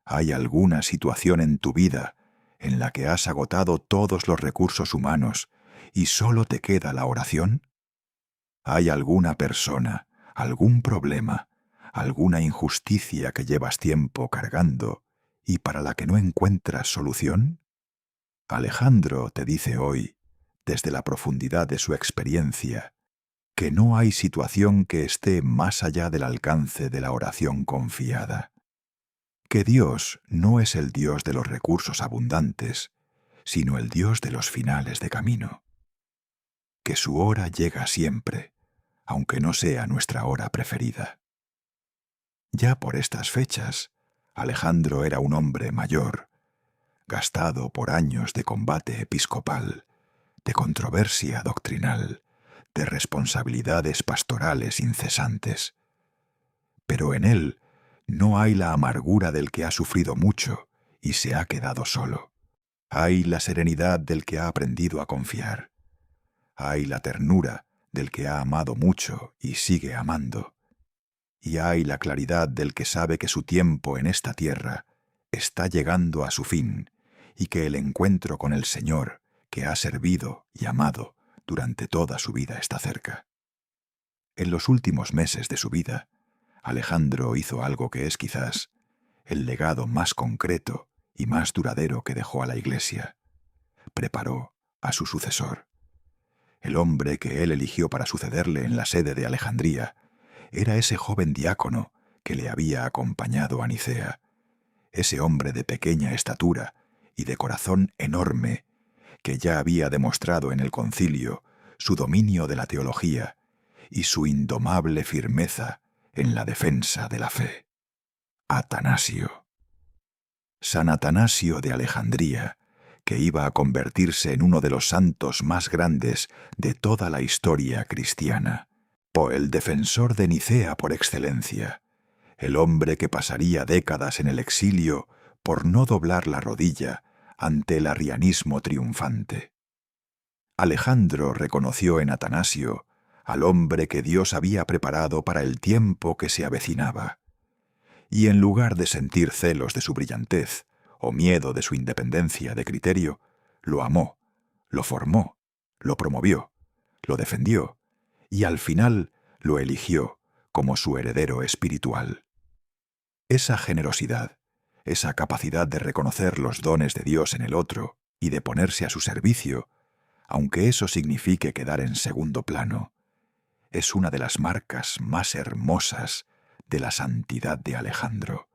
¿hay alguna situación en tu vida en la que has agotado todos los recursos humanos y solo te queda la oración? ¿Hay alguna persona, algún problema, alguna injusticia que llevas tiempo cargando y para la que no encuentras solución? Alejandro te dice hoy, desde la profundidad de su experiencia, que no hay situación que esté más allá del alcance de la oración confiada, que Dios no es el Dios de los recursos abundantes, sino el Dios de los finales de camino, que su hora llega siempre, aunque no sea nuestra hora preferida. Ya por estas fechas, Alejandro era un hombre mayor, gastado por años de combate episcopal, de controversia doctrinal, de responsabilidades pastorales incesantes. Pero en él no hay la amargura del que ha sufrido mucho y se ha quedado solo. Hay la serenidad del que ha aprendido a confiar. Hay la ternura del que ha amado mucho y sigue amando. Y hay la claridad del que sabe que su tiempo en esta tierra está llegando a su fin y que el encuentro con el Señor, que ha servido y amado durante toda su vida, está cerca. En los últimos meses de su vida, Alejandro hizo algo que es quizás el legado más concreto y más duradero que dejó a la Iglesia. Preparó a su sucesor. El hombre que él eligió para sucederle en la sede de Alejandría era ese joven diácono que le había acompañado a Nicea, ese hombre de pequeña estatura y de corazón enorme que ya había demostrado en el concilio su dominio de la teología y su indomable firmeza en la defensa de la fe. Atanasio. San Atanasio de Alejandría, que iba a convertirse en uno de los santos más grandes de toda la historia cristiana, o el defensor de Nicea por excelencia, el hombre que pasaría décadas en el exilio por no doblar la rodilla ante el arrianismo triunfante. Alejandro reconoció en Atanasio al hombre que Dios había preparado para el tiempo que se avecinaba, y en lugar de sentir celos de su brillantez o miedo de su independencia de criterio, lo amó, lo formó, lo promovió, lo defendió y al final lo eligió como su heredero espiritual. Esa generosidad, esa capacidad de reconocer los dones de Dios en el otro y de ponerse a su servicio, aunque eso signifique quedar en segundo plano, es una de las marcas más hermosas de la santidad de Alejandro.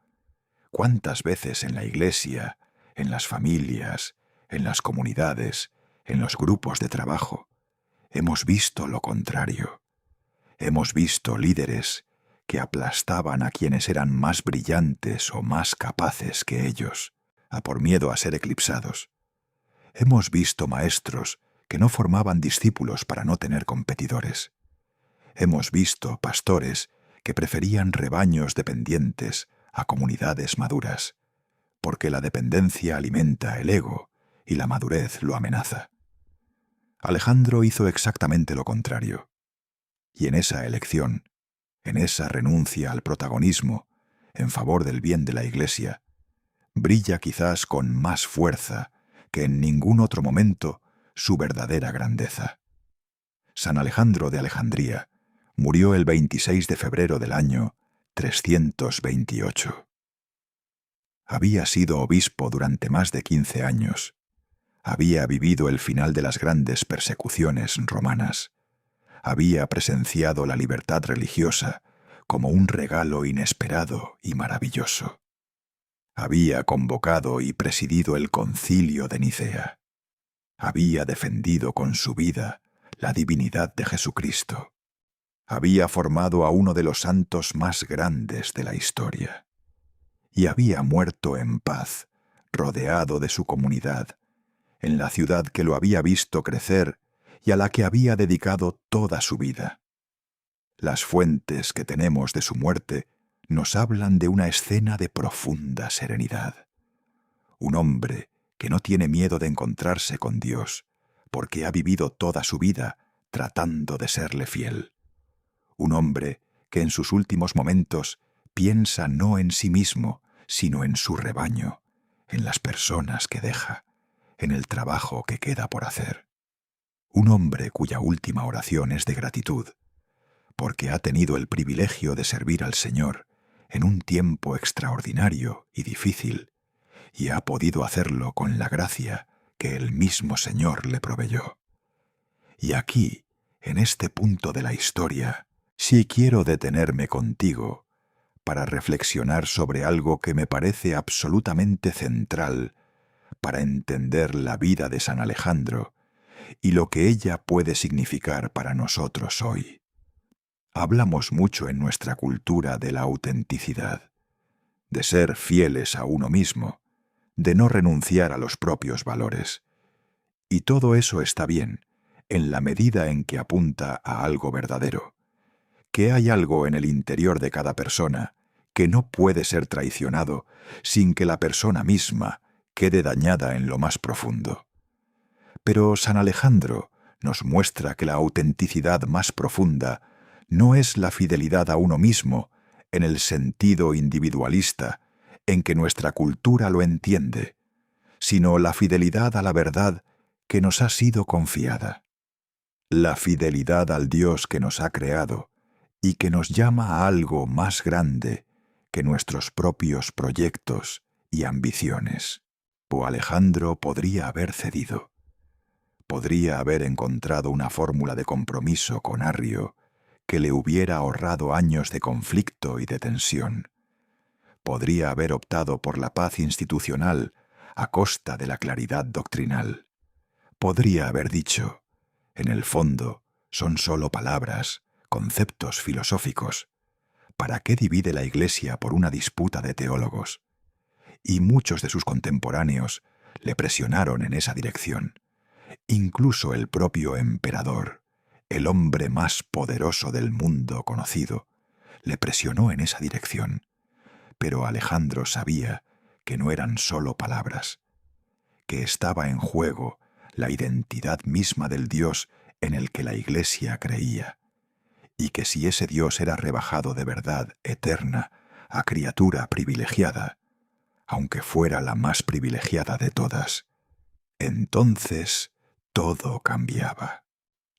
¿Cuántas veces en la iglesia, en las familias, en las comunidades, en los grupos de trabajo, hemos visto lo contrario? Hemos visto líderes que aplastaban a quienes eran más brillantes o más capaces que ellos, por miedo a ser eclipsados. Hemos visto maestros que no formaban discípulos para no tener competidores. Hemos visto pastores que preferían rebaños dependientes a comunidades maduras, porque la dependencia alimenta el ego y la madurez lo amenaza. Alejandro hizo exactamente lo contrario. Y en esa elección, en esa renuncia al protagonismo en favor del bien de la Iglesia, brilla quizás con más fuerza que en ningún otro momento su verdadera grandeza. San Alejandro de Alejandría murió el 26 de febrero del año 328. Había sido obispo durante más de 15 años. Había vivido el final de las grandes persecuciones romanas. Había presenciado la libertad religiosa como un regalo inesperado y maravilloso. Había convocado y presidido el concilio de Nicea. Había defendido con su vida la divinidad de Jesucristo. Había formado a uno de los santos más grandes de la historia. Y había muerto en paz, rodeado de su comunidad, en la ciudad que lo había visto crecer y a la que había dedicado toda su vida. Las fuentes que tenemos de su muerte nos hablan de una escena de profunda serenidad. Un hombre que no tiene miedo de encontrarse con Dios, porque ha vivido toda su vida tratando de serle fiel. Un hombre que en sus últimos momentos piensa no en sí mismo, sino en su rebaño, en las personas que deja, en el trabajo que queda por hacer. Un hombre cuya última oración es de gratitud, porque ha tenido el privilegio de servir al Señor en un tiempo extraordinario y difícil, y ha podido hacerlo con la gracia que el mismo Señor le proveyó. Y aquí, en este punto de la historia, sí quiero detenerme contigo para reflexionar sobre algo que me parece absolutamente central para entender la vida de San Alejandro y lo que ella puede significar para nosotros hoy. Hablamos mucho en nuestra cultura de la autenticidad, de ser fieles a uno mismo, de no renunciar a los propios valores. Y todo eso está bien, en la medida en que apunta a algo verdadero, que hay algo en el interior de cada persona que no puede ser traicionado sin que la persona misma quede dañada en lo más profundo. Pero San Alejandro nos muestra que la autenticidad más profunda no es la fidelidad a uno mismo en el sentido individualista en que nuestra cultura lo entiende, sino la fidelidad a la verdad que nos ha sido confiada. La fidelidad al Dios que nos ha creado y que nos llama a algo más grande que nuestros propios proyectos y ambiciones. O Alejandro podría haber cedido. Podría haber encontrado una fórmula de compromiso con Arrio que le hubiera ahorrado años de conflicto y de tensión. Podría haber optado por la paz institucional a costa de la claridad doctrinal. Podría haber dicho, en el fondo, son solo palabras, conceptos filosóficos. ¿Para qué divide la Iglesia por una disputa de teólogos? Y muchos de sus contemporáneos le presionaron en esa dirección. Incluso el propio emperador, el hombre más poderoso del mundo conocido, le presionó en esa dirección. Pero Alejandro sabía que no eran solo palabras, que estaba en juego la identidad misma del Dios en el que la Iglesia creía, y que si ese Dios era rebajado de verdad eterna a criatura privilegiada, aunque fuera la más privilegiada de todas, entonces todo cambiaba.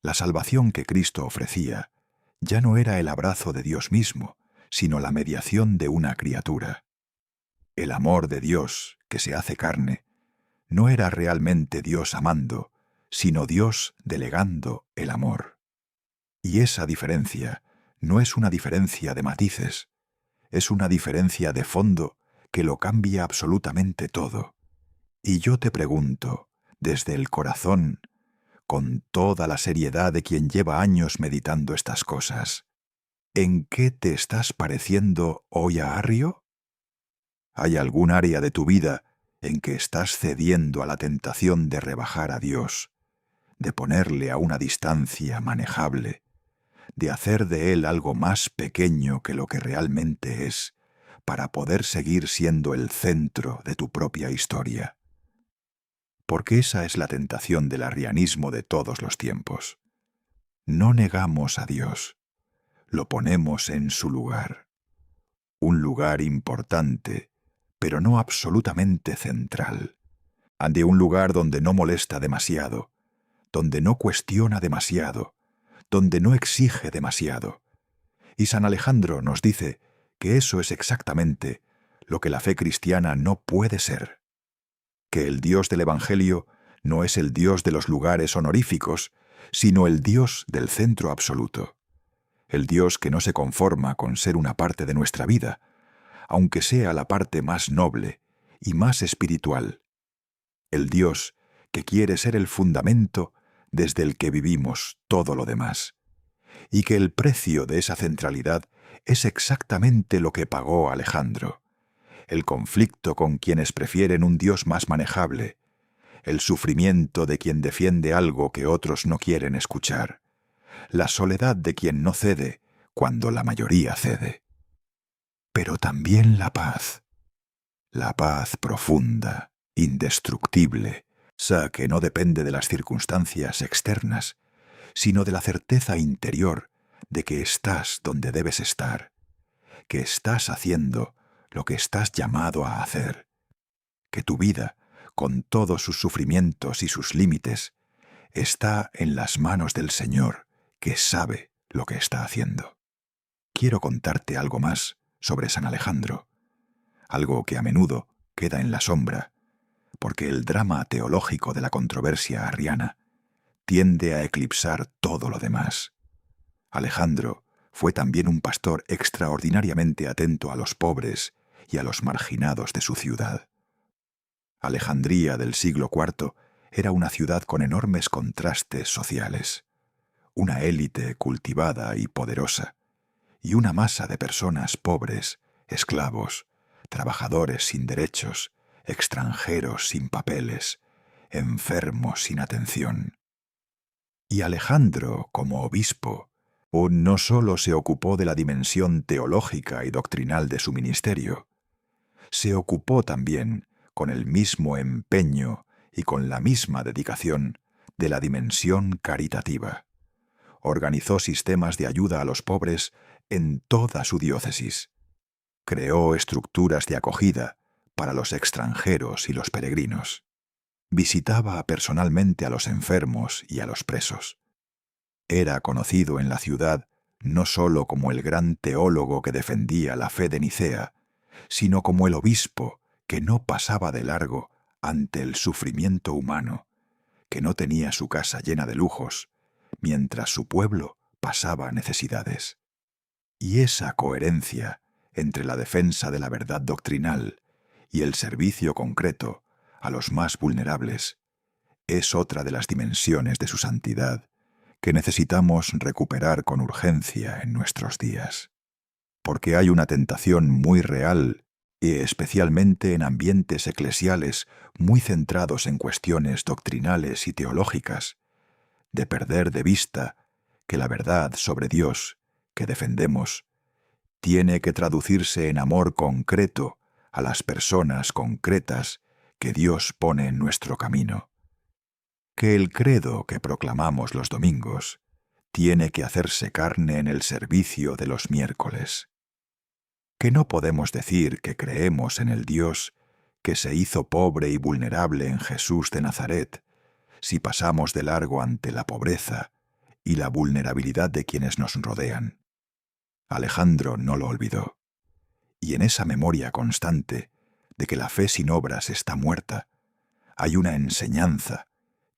La salvación que Cristo ofrecía ya no era el abrazo de Dios mismo, sino la mediación de una criatura. El amor de Dios, que se hace carne, no era realmente Dios amando, sino Dios delegando el amor. Y esa diferencia no es una diferencia de matices, es una diferencia de fondo que lo cambia absolutamente todo. Y yo te pregunto, desde el corazón, con toda la seriedad de quien lleva años meditando estas cosas, ¿en qué te estás pareciendo hoy a Arrio? ¿Hay algún área de tu vida en que estás cediendo a la tentación de rebajar a Dios, de ponerle a una distancia manejable, de hacer de Él algo más pequeño que lo que realmente es, para poder seguir siendo el centro de tu propia historia? Porque esa es la tentación del arrianismo de todos los tiempos. No negamos a Dios, lo ponemos en su lugar. Un lugar importante, pero no absolutamente central. Ante un lugar donde no molesta demasiado, donde no cuestiona demasiado, donde no exige demasiado. Y San Alejandro nos dice que eso es exactamente lo que la fe cristiana no puede ser. Que el Dios del Evangelio no es el Dios de los lugares honoríficos, sino el Dios del centro absoluto. El Dios que no se conforma con ser una parte de nuestra vida, aunque sea la parte más noble y más espiritual. El Dios que quiere ser el fundamento desde el que vivimos todo lo demás. Y que el precio de esa centralidad es exactamente lo que pagó Alejandro. El conflicto con quienes prefieren un Dios más manejable, el sufrimiento de quien defiende algo que otros no quieren escuchar, la soledad de quien no cede cuando la mayoría cede. Pero también la paz profunda, indestructible, esa que no depende de las circunstancias externas, sino de la certeza interior de que estás donde debes estar, que estás haciendo lo que estás llamado a hacer, que tu vida, con todos sus sufrimientos y sus límites, está en las manos del Señor, que sabe lo que está haciendo. Quiero contarte algo más sobre San Alejandro, algo que a menudo queda en la sombra, porque el drama teológico de la controversia arriana tiende a eclipsar todo lo demás. Alejandro fue también un pastor extraordinariamente atento a los pobres y a los marginados de su ciudad. Alejandría del siglo IV era una ciudad con enormes contrastes sociales, una élite cultivada y poderosa, y una masa de personas pobres, esclavos, trabajadores sin derechos, extranjeros sin papeles, enfermos sin atención. Y Alejandro, como obispo, no solo se ocupó de la dimensión teológica y doctrinal de su ministerio, se ocupó también, con el mismo empeño y con la misma dedicación, de la dimensión caritativa. Organizó sistemas de ayuda a los pobres en toda su diócesis. Creó estructuras de acogida para los extranjeros y los peregrinos. Visitaba personalmente a los enfermos y a los presos. Era conocido en la ciudad no sólo como el gran teólogo que defendía la fe de Nicea, sino como el obispo que no pasaba de largo ante el sufrimiento humano, que no tenía su casa llena de lujos, mientras su pueblo pasaba necesidades. Y esa coherencia entre la defensa de la verdad doctrinal y el servicio concreto a los más vulnerables es otra de las dimensiones de su santidad que necesitamos recuperar con urgencia en nuestros días. Porque hay una tentación muy real, y especialmente en ambientes eclesiales muy centrados en cuestiones doctrinales y teológicas, de perder de vista que la verdad sobre Dios que defendemos tiene que traducirse en amor concreto a las personas concretas que Dios pone en nuestro camino. Que el credo que proclamamos los domingos tiene que hacerse carne en el servicio de los miércoles. Que no podemos decir que creemos en el Dios que se hizo pobre y vulnerable en Jesús de Nazaret, si pasamos de largo ante la pobreza y la vulnerabilidad de quienes nos rodean. Alejandro no lo olvidó. Y en esa memoria constante de que la fe sin obras está muerta, hay una enseñanza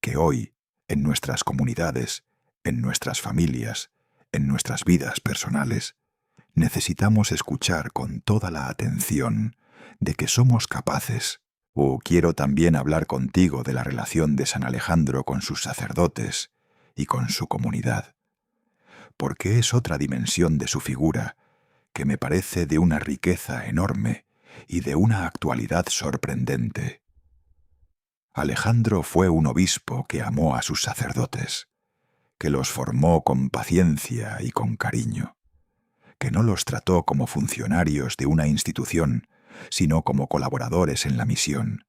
que hoy, en nuestras comunidades, en nuestras familias, en nuestras vidas personales, necesitamos escuchar con toda la atención de que somos capaces. Quiero también hablar contigo de la relación de San Alejandro con sus sacerdotes y con su comunidad, porque es otra dimensión de su figura que me parece de una riqueza enorme y de una actualidad sorprendente. Alejandro fue un obispo que amó a sus sacerdotes, que los formó con paciencia y con cariño, que no los trató como funcionarios de una institución, sino como colaboradores en la misión,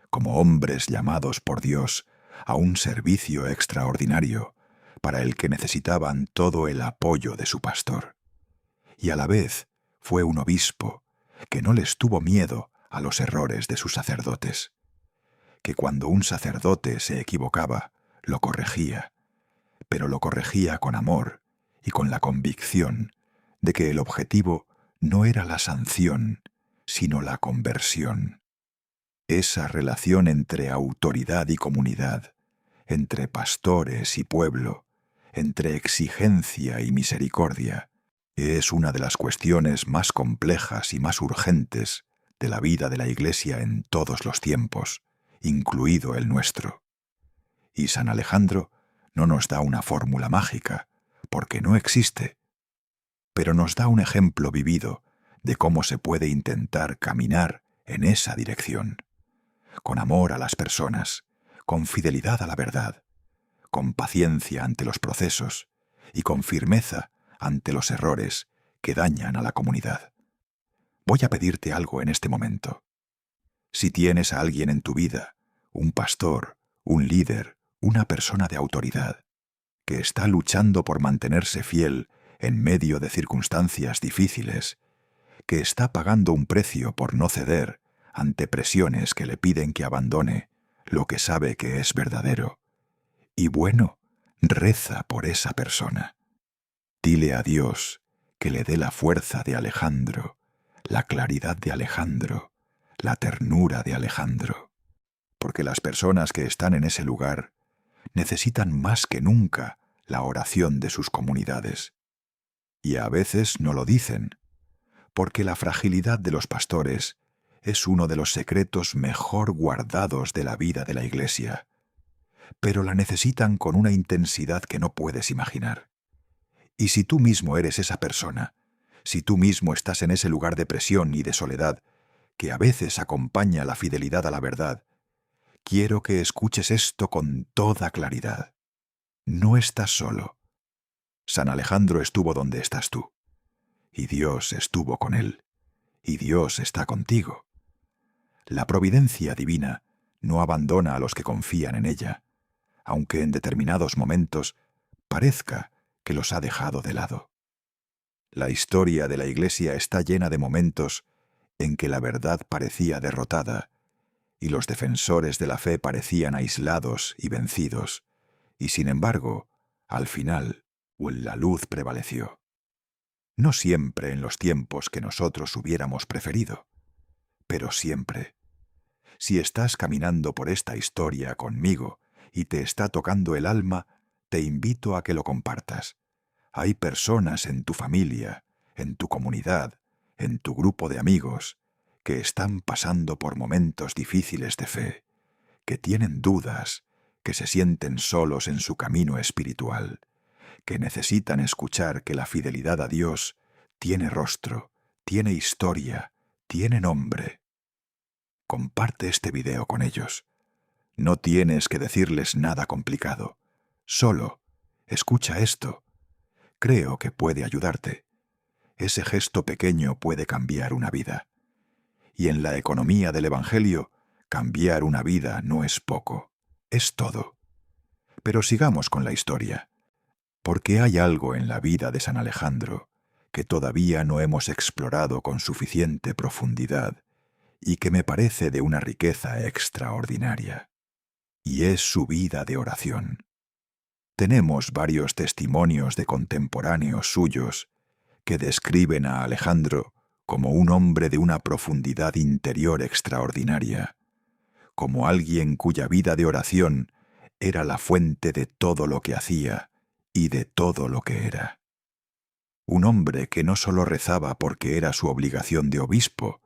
como hombres llamados por Dios a un servicio extraordinario para el que necesitaban todo el apoyo de su pastor. Y a la vez fue un obispo que no les tuvo miedo a los errores de sus sacerdotes, que cuando un sacerdote se equivocaba, lo corregía, pero lo corregía con amor y con la convicción de que el objetivo no era la sanción, sino la conversión. Esa relación entre autoridad y comunidad, entre pastores y pueblo, entre exigencia y misericordia, es una de las cuestiones más complejas y más urgentes de la vida de la Iglesia en todos los tiempos, incluido el nuestro. Y San Alejandro no nos da una fórmula mágica, porque no existe, pero nos da un ejemplo vivido de cómo se puede intentar caminar en esa dirección, con amor a las personas, con fidelidad a la verdad, con paciencia ante los procesos y con firmeza ante los errores que dañan a la comunidad. Voy a pedirte algo en este momento. Si tienes a alguien en tu vida, un pastor, un líder, una persona de autoridad, que está luchando por mantenerse fiel en medio de circunstancias difíciles, que está pagando un precio por no ceder ante presiones que le piden que abandone lo que sabe que es verdadero. Y bueno, reza por esa persona. Dile a Dios que le dé la fuerza de Alejandro, la claridad de Alejandro, la ternura de Alejandro. Porque las personas que están en ese lugar necesitan más que nunca la oración de sus comunidades. Y a veces no lo dicen, porque la fragilidad de los pastores es uno de los secretos mejor guardados de la vida de la Iglesia, pero la necesitan con una intensidad que no puedes imaginar. Y si tú mismo eres esa persona, si tú mismo estás en ese lugar de presión y de soledad que a veces acompaña la fidelidad a la verdad, quiero que escuches esto con toda claridad. No estás solo. San Alejandro estuvo donde estás tú, y Dios estuvo con él, y Dios está contigo. La providencia divina no abandona a los que confían en ella, aunque en determinados momentos parezca que los ha dejado de lado. La historia de la Iglesia está llena de momentos en que la verdad parecía derrotada y los defensores de la fe parecían aislados y vencidos, y sin embargo, al final, la luz prevaleció. No siempre en los tiempos que nosotros hubiéramos preferido, pero siempre. Si estás caminando por esta historia conmigo y te está tocando el alma, te invito a que lo compartas. Hay personas en tu familia, en tu comunidad, en tu grupo de amigos, que están pasando por momentos difíciles de fe, que tienen dudas, que se sienten solos en su camino espiritual, que necesitan escuchar que la fidelidad a Dios tiene rostro, tiene historia, tiene nombre. Comparte este video con ellos. No tienes que decirles nada complicado. Solo, escucha esto. Creo que puede ayudarte. Ese gesto pequeño puede cambiar una vida. Y en la economía del Evangelio, cambiar una vida no es poco, es todo. Pero sigamos con la historia, porque hay algo en la vida de San Alejandro que todavía no hemos explorado con suficiente profundidad y que me parece de una riqueza extraordinaria. Y es su vida de oración. Tenemos varios testimonios de contemporáneos suyos que describen a Alejandro como un hombre de una profundidad interior extraordinaria, como alguien cuya vida de oración era la fuente de todo lo que hacía y de todo lo que era. Un hombre que no solo rezaba porque era su obligación de obispo,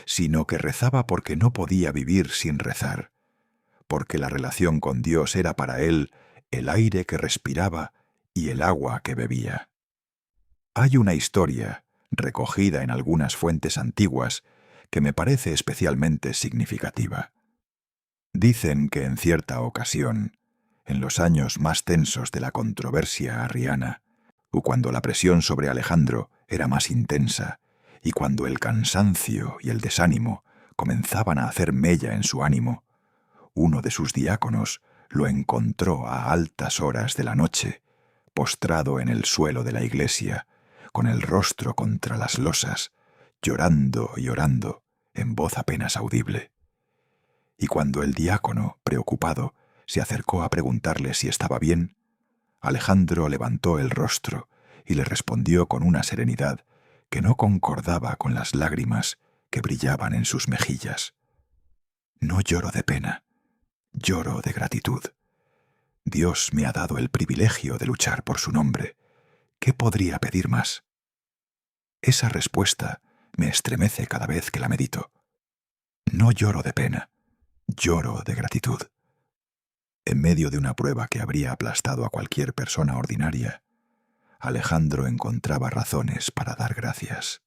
sino que rezaba porque no podía vivir sin rezar, porque la relación con Dios era para él el aire que respiraba y el agua que bebía. Hay una historia, recogida en algunas fuentes antiguas, que me parece especialmente significativa. Dicen que en cierta ocasión, en los años más tensos de la controversia arriana, o cuando la presión sobre Alejandro era más intensa, y cuando el cansancio y el desánimo comenzaban a hacer mella en su ánimo, uno de sus diáconos lo encontró a altas horas de la noche, postrado en el suelo de la iglesia, con el rostro contra las losas, llorando y orando, en voz apenas audible. Y cuando el diácono, preocupado, se acercó a preguntarle si estaba bien, Alejandro levantó el rostro y le respondió con una serenidad que no concordaba con las lágrimas que brillaban en sus mejillas. No lloro de pena, lloro de gratitud. Dios me ha dado el privilegio de luchar por su nombre. ¿Qué podría pedir más? Esa respuesta me estremece cada vez que la medito. No lloro de pena, lloro de gratitud. En medio de una prueba que habría aplastado a cualquier persona ordinaria, Alejandro encontraba razones para dar gracias.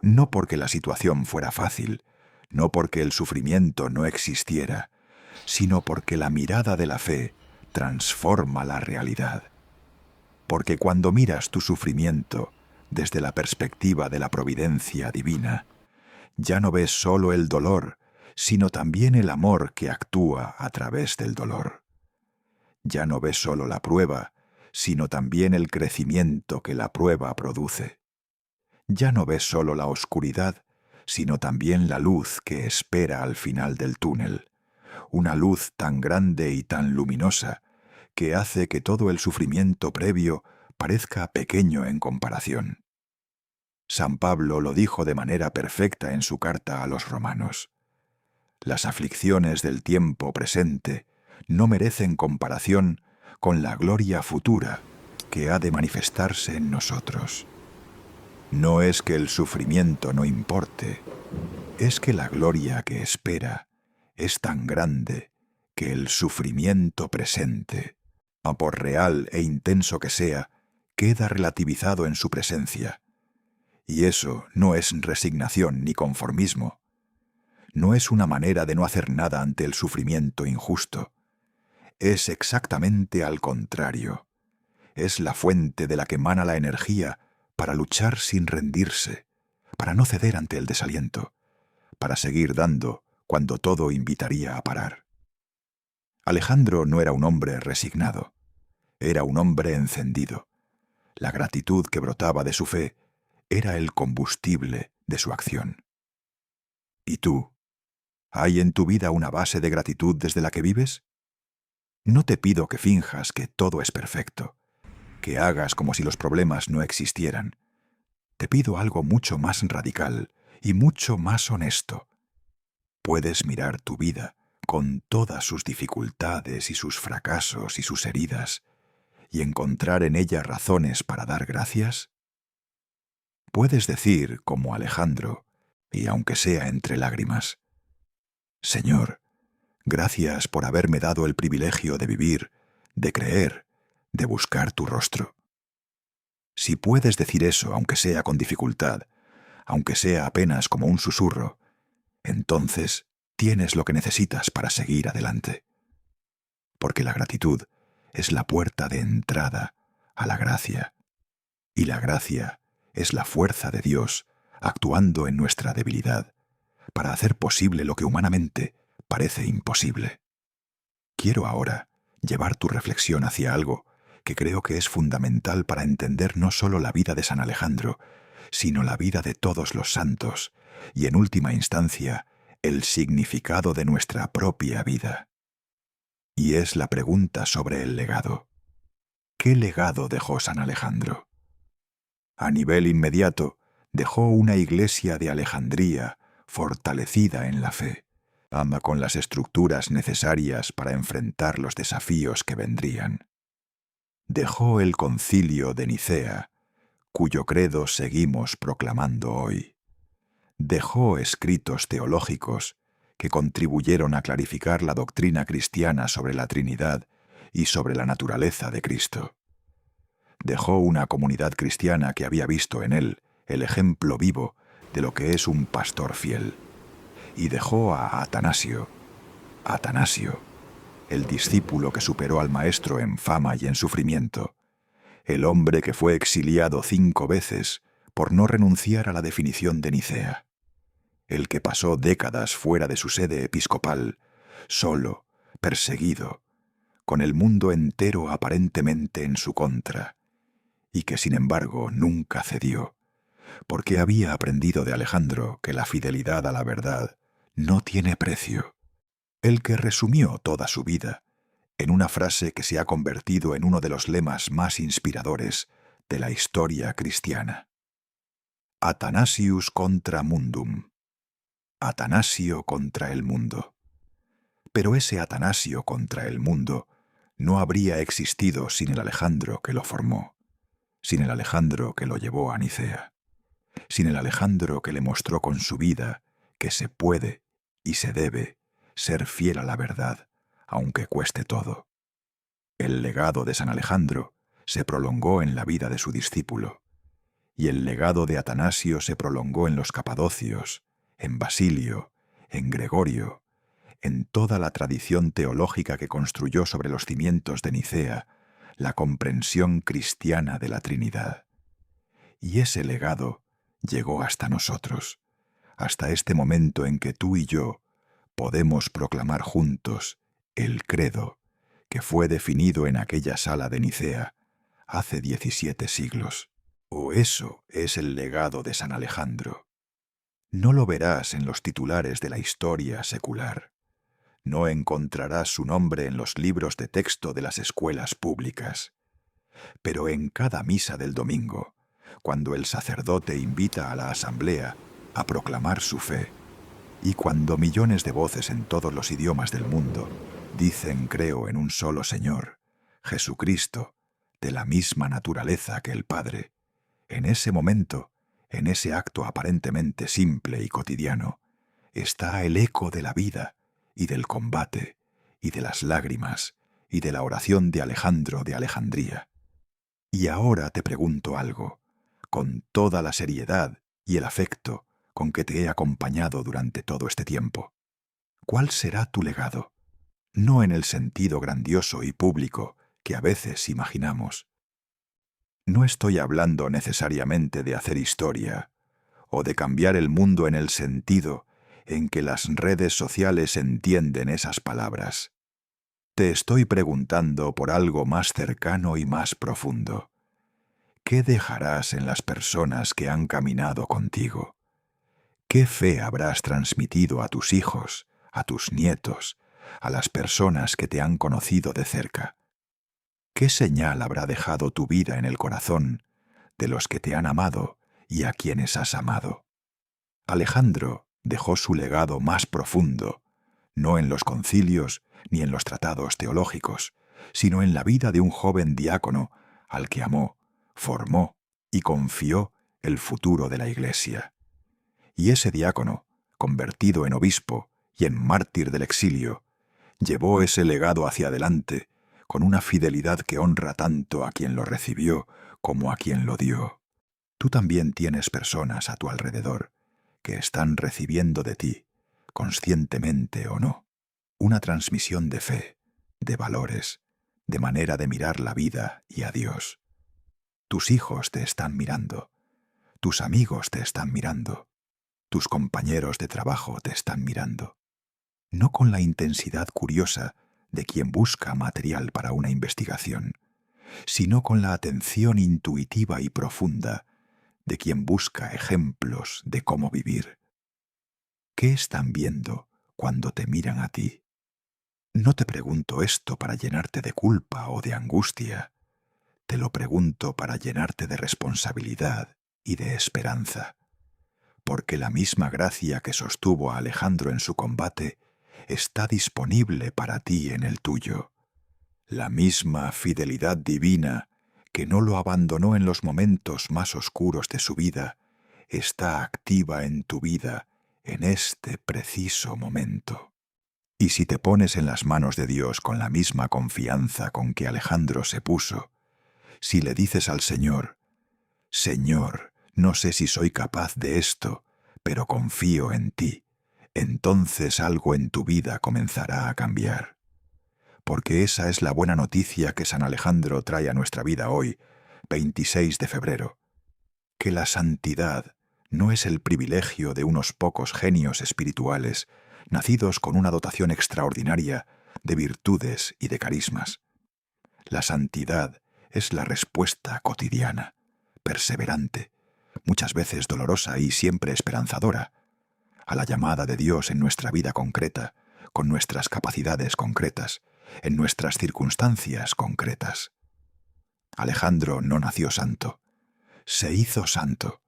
No porque la situación fuera fácil, no porque el sufrimiento no existiera, sino porque la mirada de la fe transforma la realidad. Porque cuando miras tu sufrimiento desde la perspectiva de la providencia divina, ya no ves solo el dolor, sino también el amor que actúa a través del dolor. Ya no ves solo la prueba, sino también el crecimiento que la prueba produce. Ya no ves solo la oscuridad, sino también la luz que espera al final del túnel, una luz tan grande y tan luminosa que hace que todo el sufrimiento previo parezca pequeño en comparación. San Pablo lo dijo de manera perfecta en su carta a los romanos. Las aflicciones del tiempo presente no merecen comparación con la gloria futura que ha de manifestarse en nosotros. No es que el sufrimiento no importe, es que la gloria que espera es tan grande que el sufrimiento presente, a por real e intenso que sea, queda relativizado en su presencia. Y eso no es resignación ni conformismo. No es una manera de no hacer nada ante el sufrimiento injusto. Es exactamente al contrario. Es la fuente de la que emana la energía para luchar sin rendirse, para no ceder ante el desaliento, para seguir dando cuando todo invitaría a parar. Alejandro no era un hombre resignado, era un hombre encendido. La gratitud que brotaba de su fe era el combustible de su acción. ¿Y tú? ¿Hay en tu vida una base de gratitud desde la que vives? No te pido que finjas que todo es perfecto, que hagas como si los problemas no existieran. Te pido algo mucho más radical y mucho más honesto. Puedes mirar tu vida con todas sus dificultades y sus fracasos y sus heridas y encontrar en ella razones para dar gracias. Puedes decir, como Alejandro, y aunque sea entre lágrimas: Señor, gracias por haberme dado el privilegio de vivir, de creer, de buscar tu rostro. Si puedes decir eso, aunque sea con dificultad, aunque sea apenas como un susurro, entonces tienes lo que necesitas para seguir adelante. Porque la gratitud es la puerta de entrada a la gracia, y la gracia es la fuerza de Dios actuando en nuestra debilidad para hacer posible lo que humanamente parece imposible. Quiero ahora llevar tu reflexión hacia algo que creo que es fundamental para entender no solo la vida de San Alejandro, sino la vida de todos los santos y, en última instancia, el significado de nuestra propia vida. Y es la pregunta sobre el legado. ¿Qué legado dejó San Alejandro? A nivel inmediato, dejó una iglesia de Alejandría fortalecida en la fe, ama con las estructuras necesarias para enfrentar los desafíos que vendrían. Dejó el concilio de Nicea, cuyo credo seguimos proclamando hoy. Dejó escritos teológicos que contribuyeron a clarificar la doctrina cristiana sobre la Trinidad y sobre la naturaleza de Cristo. Dejó una comunidad cristiana que había visto en él el ejemplo vivo de lo que es un pastor fiel. Y dejó a Atanasio, el discípulo que superó al maestro en fama y en sufrimiento, el hombre que fue exiliado 5 veces por no renunciar a la definición de Nicea, el que pasó décadas fuera de su sede episcopal, solo, perseguido, con el mundo entero aparentemente en su contra, y que sin embargo nunca cedió, porque había aprendido de Alejandro que la fidelidad a la verdad no tiene precio, el que resumió toda su vida en una frase que se ha convertido en uno de los lemas más inspiradores de la historia cristiana. Athanasius contra mundum. Atanasio contra el mundo. Pero ese Atanasio contra el mundo no habría existido sin el Alejandro que lo formó, sin el Alejandro que lo llevó a Nicea, sin el Alejandro que le mostró con su vida que se puede y se debe ser fiel a la verdad, aunque cueste todo. El legado de San Alejandro se prolongó en la vida de su discípulo, y el legado de Atanasio se prolongó en los capadocios, en Basilio, en Gregorio, en toda la tradición teológica que construyó sobre los cimientos de Nicea la comprensión cristiana de la Trinidad. Y ese legado llegó hasta nosotros, hasta este momento en que tú y yo podemos proclamar juntos el credo que fue definido en aquella sala de Nicea hace 17 siglos. O eso es el legado de San Alejandro. No lo verás en los titulares de la historia secular. No encontrarás su nombre en los libros de texto de las escuelas públicas. Pero en cada misa del domingo, cuando el sacerdote invita a la asamblea a proclamar su fe, y cuando millones de voces en todos los idiomas del mundo dicen creo en un solo Señor, Jesucristo, de la misma naturaleza que el Padre, en ese momento, en ese acto aparentemente simple y cotidiano, está el eco de la vida y del combate y de las lágrimas y de la oración de Alejandro de Alejandría. Y ahora te pregunto algo, con toda la seriedad y el afecto con que te he acompañado durante todo este tiempo. ¿Cuál será tu legado? No en el sentido grandioso y público que a veces imaginamos. No estoy hablando necesariamente de hacer historia o de cambiar el mundo en el sentido en que las redes sociales entienden esas palabras. Te estoy preguntando por algo más cercano y más profundo. ¿Qué dejarás en las personas que han caminado contigo? ¿Qué fe habrás transmitido a tus hijos, a tus nietos, a las personas que te han conocido de cerca? ¿Qué señal habrá dejado tu vida en el corazón de los que te han amado y a quienes has amado? Alejandro dejó su legado más profundo, no en los concilios ni en los tratados teológicos, sino en la vida de un joven diácono al que amó, formó y confió el futuro de la Iglesia. Y ese diácono, convertido en obispo y en mártir del exilio, llevó ese legado hacia adelante con una fidelidad que honra tanto a quien lo recibió como a quien lo dio. Tú también tienes personas a tu alrededor que están recibiendo de ti, conscientemente o no, una transmisión de fe, de valores, de manera de mirar la vida y a Dios. Tus hijos te están mirando, tus amigos te están mirando, tus compañeros de trabajo te están mirando, no con la intensidad curiosa de quien busca material para una investigación, sino con la atención intuitiva y profunda de quien busca ejemplos de cómo vivir. ¿Qué están viendo cuando te miran a ti? No te pregunto esto para llenarte de culpa o de angustia, te lo pregunto para llenarte de responsabilidad y de esperanza, porque la misma gracia que sostuvo a Alejandro en su combate está disponible para ti en el tuyo. La misma fidelidad divina que no lo abandonó en los momentos más oscuros de su vida está activa en tu vida en este preciso momento. Y si te pones en las manos de Dios con la misma confianza con que Alejandro se puso, si le dices al Señor, Señor, no sé si soy capaz de esto, pero confío en ti, entonces algo en tu vida comenzará a cambiar. Porque esa es la buena noticia que San Alejandro trae a nuestra vida hoy, 26 de febrero, que la santidad no es el privilegio de unos pocos genios espirituales nacidos con una dotación extraordinaria de virtudes y de carismas. La santidad es la respuesta cotidiana, perseverante, muchas veces dolorosa y siempre esperanzadora, a la llamada de Dios en nuestra vida concreta, con nuestras capacidades concretas, en nuestras circunstancias concretas. Alejandro no nació santo, se hizo santo,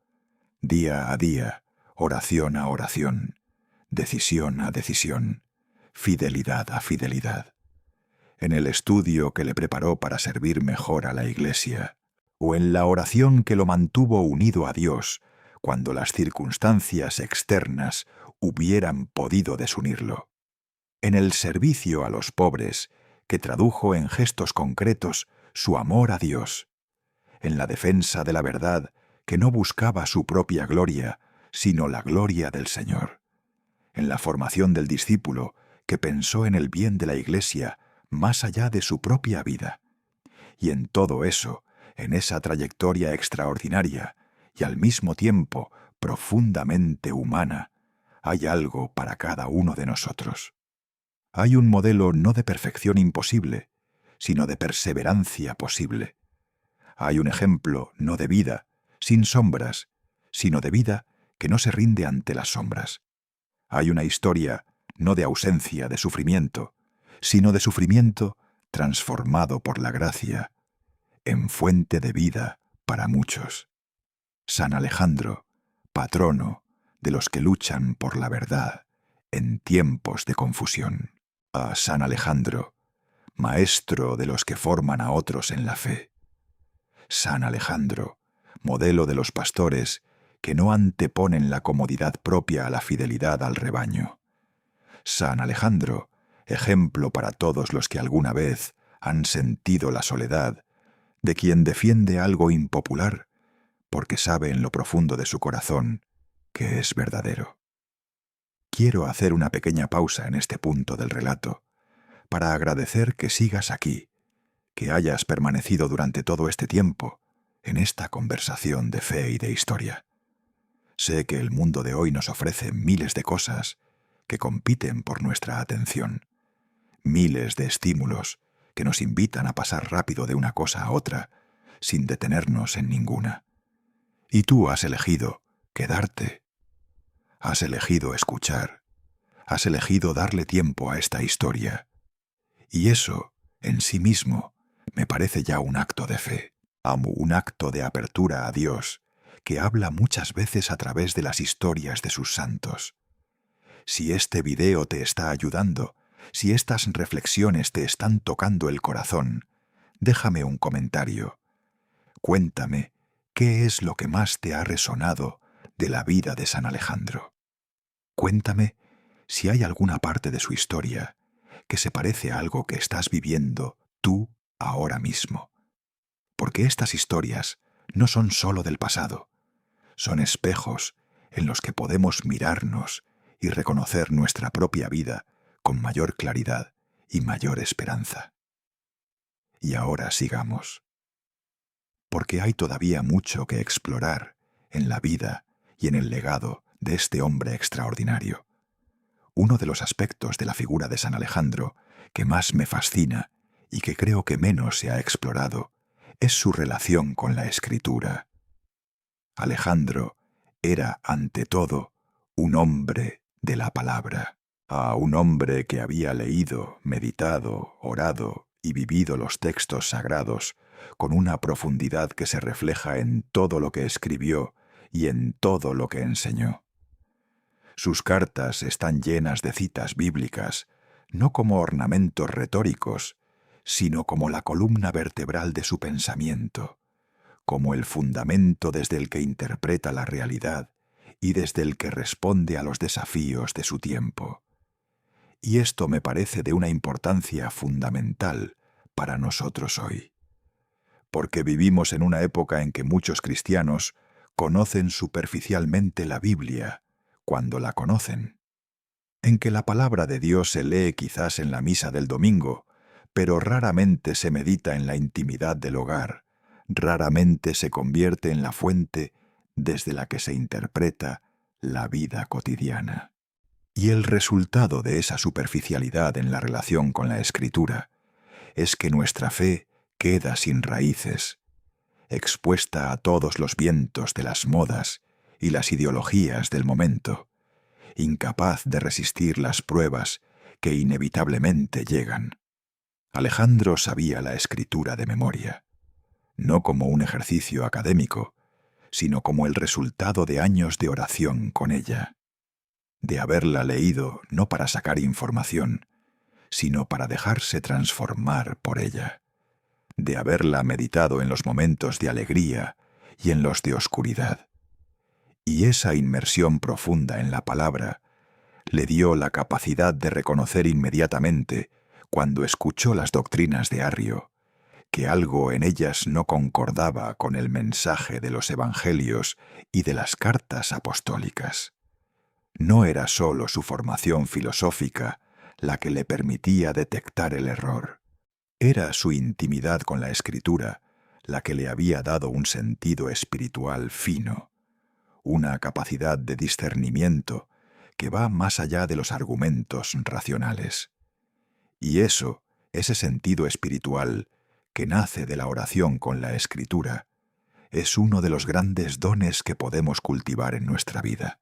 día a día, oración a oración, decisión a decisión, fidelidad a fidelidad, en el estudio que le preparó para servir mejor a la Iglesia, o en la oración que lo mantuvo unido a Dios cuando las circunstancias externas hubieran podido desunirlo, en el servicio a los pobres que tradujo en gestos concretos su amor a Dios, en la defensa de la verdad que no buscaba su propia gloria, sino la gloria del Señor, en la formación del discípulo que pensó en el bien de la Iglesia más allá de su propia vida, y en todo eso, en esa trayectoria extraordinaria y al mismo tiempo profundamente humana, hay algo para cada uno de nosotros. Hay un modelo no de perfección imposible, sino de perseverancia posible. Hay un ejemplo no de vida, sin sombras, sino de vida que no se rinde ante las sombras. Hay una historia no de ausencia de sufrimiento, sino de sufrimiento transformado por la gracia en fuente de vida para muchos. San Alejandro, patrono de los que luchan por la verdad en tiempos de confusión. A San Alejandro, maestro de los que forman a otros en la fe. San Alejandro, modelo de los pastores que no anteponen la comodidad propia a la fidelidad al rebaño. San Alejandro, ejemplo para todos los que alguna vez han sentido la soledad de quien defiende algo impopular porque sabe en lo profundo de su corazón que es verdadero. Quiero hacer una pequeña pausa en este punto del relato para agradecer que sigas aquí, que hayas permanecido durante todo este tiempo en esta conversación de fe y de historia. Sé que el mundo de hoy nos ofrece miles de cosas que compiten por nuestra atención, miles de estímulos que nos invitan a pasar rápido de una cosa a otra sin detenernos en ninguna. Y tú has elegido quedarte. Has elegido escuchar. Has elegido darle tiempo a esta historia. Y eso, en sí mismo, me parece ya un acto de fe, un acto de apertura a Dios, que habla muchas veces a través de las historias de sus santos. Si este video te está ayudando, si estas reflexiones te están tocando el corazón, déjame un comentario. Cuéntame qué es lo que más te ha resonado de la vida de San Alejandro. Cuéntame si hay alguna parte de su historia que se parece a algo que estás viviendo tú ahora mismo. Porque estas historias no son solo del pasado, son espejos en los que podemos mirarnos y reconocer nuestra propia vida con mayor claridad y mayor esperanza. Y ahora sigamos. Porque hay todavía mucho que explorar en la vida y en el legado de este hombre extraordinario. Uno de los aspectos de la figura de San Alejandro que más me fascina y que creo que menos se ha explorado es su relación con la Escritura. Alejandro era, ante todo, un hombre de la palabra, un hombre que había leído, meditado, orado y vivido los textos sagrados con una profundidad que se refleja en todo lo que escribió y en todo lo que enseñó. Sus cartas están llenas de citas bíblicas, no como ornamentos retóricos, sino como la columna vertebral de su pensamiento, como el fundamento desde el que interpreta la realidad y desde el que responde a los desafíos de su tiempo. Y esto me parece de una importancia fundamental para nosotros hoy, porque vivimos en una época en que muchos cristianos conocen superficialmente la Biblia, cuando la conocen, en que la palabra de Dios se lee quizás en la misa del domingo, pero raramente se medita en la intimidad del hogar, raramente se convierte en la fuente desde la que se interpreta la vida cotidiana. Y el resultado de esa superficialidad en la relación con la Escritura es que nuestra fe queda sin raíces, expuesta a todos los vientos de las modas y las ideologías del momento, incapaz de resistir las pruebas que inevitablemente llegan. Alejandro sabía la Escritura de memoria, no como un ejercicio académico, sino como el resultado de años de oración con ella, de haberla leído no para sacar información, sino para dejarse transformar por ella, de haberla meditado en los momentos de alegría y en los de oscuridad. Y esa inmersión profunda en la palabra le dio la capacidad de reconocer inmediatamente, cuando escuchó las doctrinas de Arrio, que algo en ellas no concordaba con el mensaje de los evangelios y de las cartas apostólicas. No era sólo su formación filosófica la que le permitía detectar el error. Era su intimidad con la Escritura la que le había dado un sentido espiritual fino, una capacidad de discernimiento que va más allá de los argumentos racionales. Y ese sentido espiritual que nace de la oración con la Escritura, es uno de los grandes dones que podemos cultivar en nuestra vida.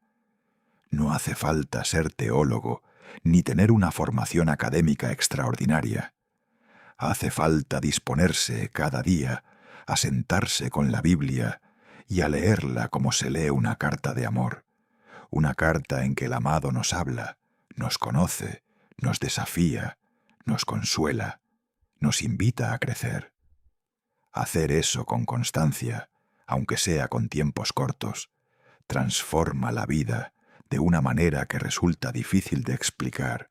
No hace falta ser teólogo ni tener una formación académica extraordinaria. Hace falta disponerse cada día a sentarse con la Biblia y a leerla como se lee una carta de amor, una carta en que el amado nos habla, nos conoce, nos desafía, nos consuela, nos invita a crecer. Hacer eso con constancia, aunque sea con tiempos cortos, transforma la vida de una manera que resulta difícil de explicar,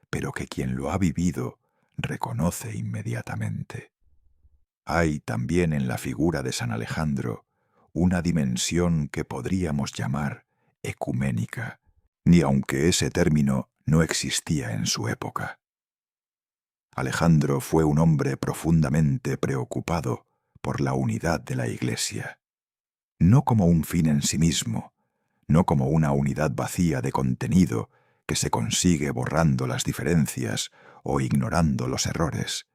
pero que quien lo ha vivido reconoce inmediatamente. Hay también en la figura de San Alejandro una dimensión que podríamos llamar ecuménica, ni aunque ese término no existía en su época. Alejandro fue un hombre profundamente preocupado por la unidad de la Iglesia, no como un fin en sí mismo, no como una unidad vacía de contenido que se consigue borrando las diferencias o ignorando los errores,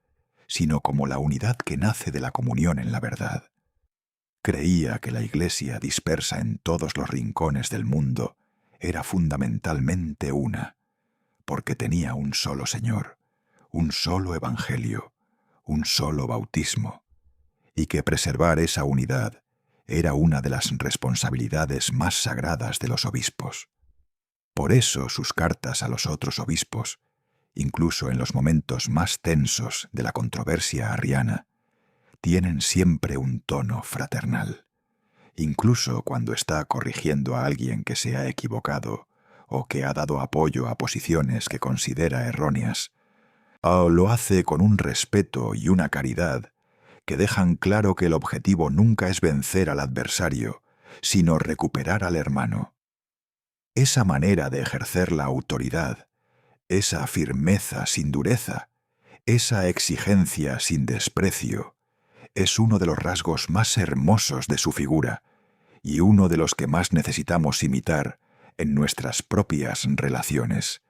sino como la unidad que nace de la comunión en la verdad. Creía que la Iglesia dispersa en todos los rincones del mundo era fundamentalmente una, porque tenía un solo Señor, un solo Evangelio, un solo bautismo, y que preservar esa unidad era una de las responsabilidades más sagradas de los obispos. Por eso sus cartas a los otros obispos, incluso en los momentos más tensos de la controversia arriana, tienen siempre un tono fraternal, incluso cuando está corrigiendo a alguien que se ha equivocado o que ha dado apoyo a posiciones que considera erróneas. Lo hace con un respeto y una caridad que dejan claro que el objetivo nunca es vencer al adversario, sino recuperar al hermano. Esa manera de ejercer la autoridad, esa firmeza sin dureza, esa exigencia sin desprecio, es uno de los rasgos más hermosos de su figura y uno de los que más necesitamos imitar en nuestras propias relaciones,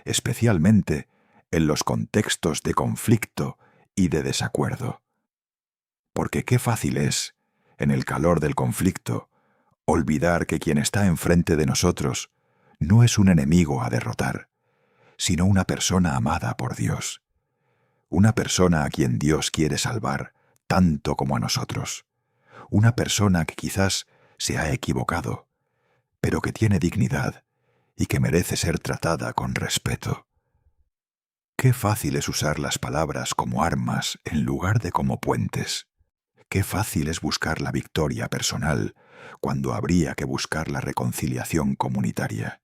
especialmente en los contextos de conflicto y de desacuerdo. Porque qué fácil es, en el calor del conflicto, olvidar que quien está enfrente de nosotros no es un enemigo a derrotar, sino una persona amada por Dios, una persona a quien Dios quiere salvar tanto como a nosotros, una persona que quizás se ha equivocado, pero que tiene dignidad y que merece ser tratada con respeto. Qué fácil es usar las palabras como armas en lugar de como puentes. Qué fácil es buscar la victoria personal cuando habría que buscar la reconciliación comunitaria.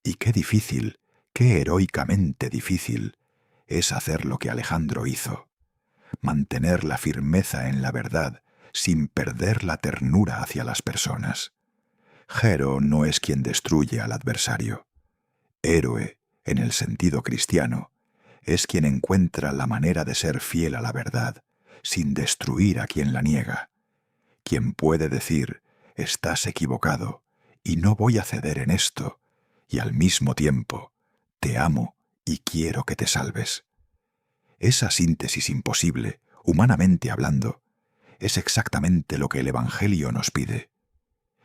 Y qué difícil, qué heroicamente difícil es hacer lo que Alejandro hizo, mantener la firmeza en la verdad sin perder la ternura hacia las personas. Jero no es quien destruye al adversario. Héroe, en el sentido cristiano, es quien encuentra la manera de ser fiel a la verdad, sin destruir a quien la niega, quien puede decir, estás equivocado, y no voy a ceder en esto, y al mismo tiempo, te amo y quiero que te salves. Esa síntesis imposible, humanamente hablando, es exactamente lo que el Evangelio nos pide,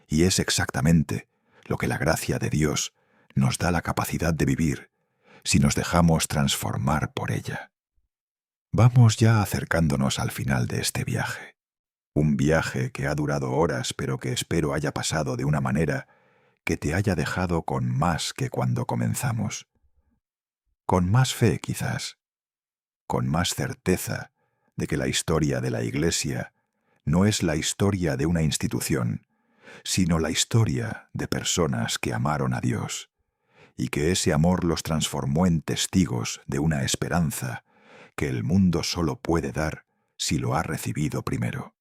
y es exactamente lo que la gracia de Dios nos da la capacidad de vivir si nos dejamos transformar por ella. Vamos ya acercándonos al final de este viaje. Un viaje que ha durado horas, pero que espero haya pasado de una manera que te haya dejado con más que cuando comenzamos. Con más fe, quizás. Con más certeza de que la historia de la Iglesia no es la historia de una institución, sino la historia de personas que amaron a Dios, y que ese amor los transformó en testigos de una esperanza que el mundo solo puede dar si lo ha recibido primero.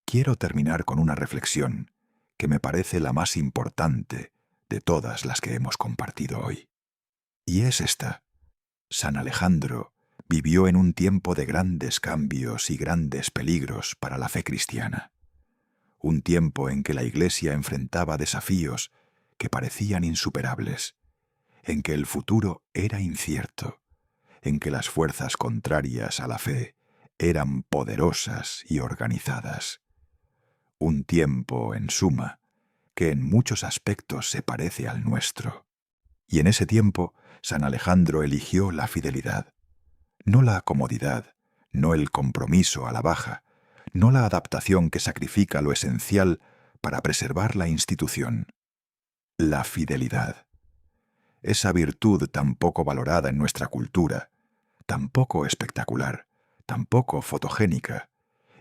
Quiero terminar con una reflexión que me parece la más importante de todas las que hemos compartido hoy. Y es esta: San Alejandro vivió en un tiempo de grandes cambios y grandes peligros para la fe cristiana. Un tiempo en que la Iglesia enfrentaba desafíos que parecían insuperables, en que el futuro era incierto, en que las fuerzas contrarias a la fe eran poderosas y organizadas. Un tiempo, en suma, que en muchos aspectos se parece al nuestro. Y en ese tiempo, San Alejandro eligió la fidelidad, no la comodidad, no el compromiso a la baja, no la adaptación que sacrifica lo esencial para preservar la institución. La fidelidad. Esa virtud tan poco valorada en nuestra cultura, tan poco espectacular, tan poco fotogénica,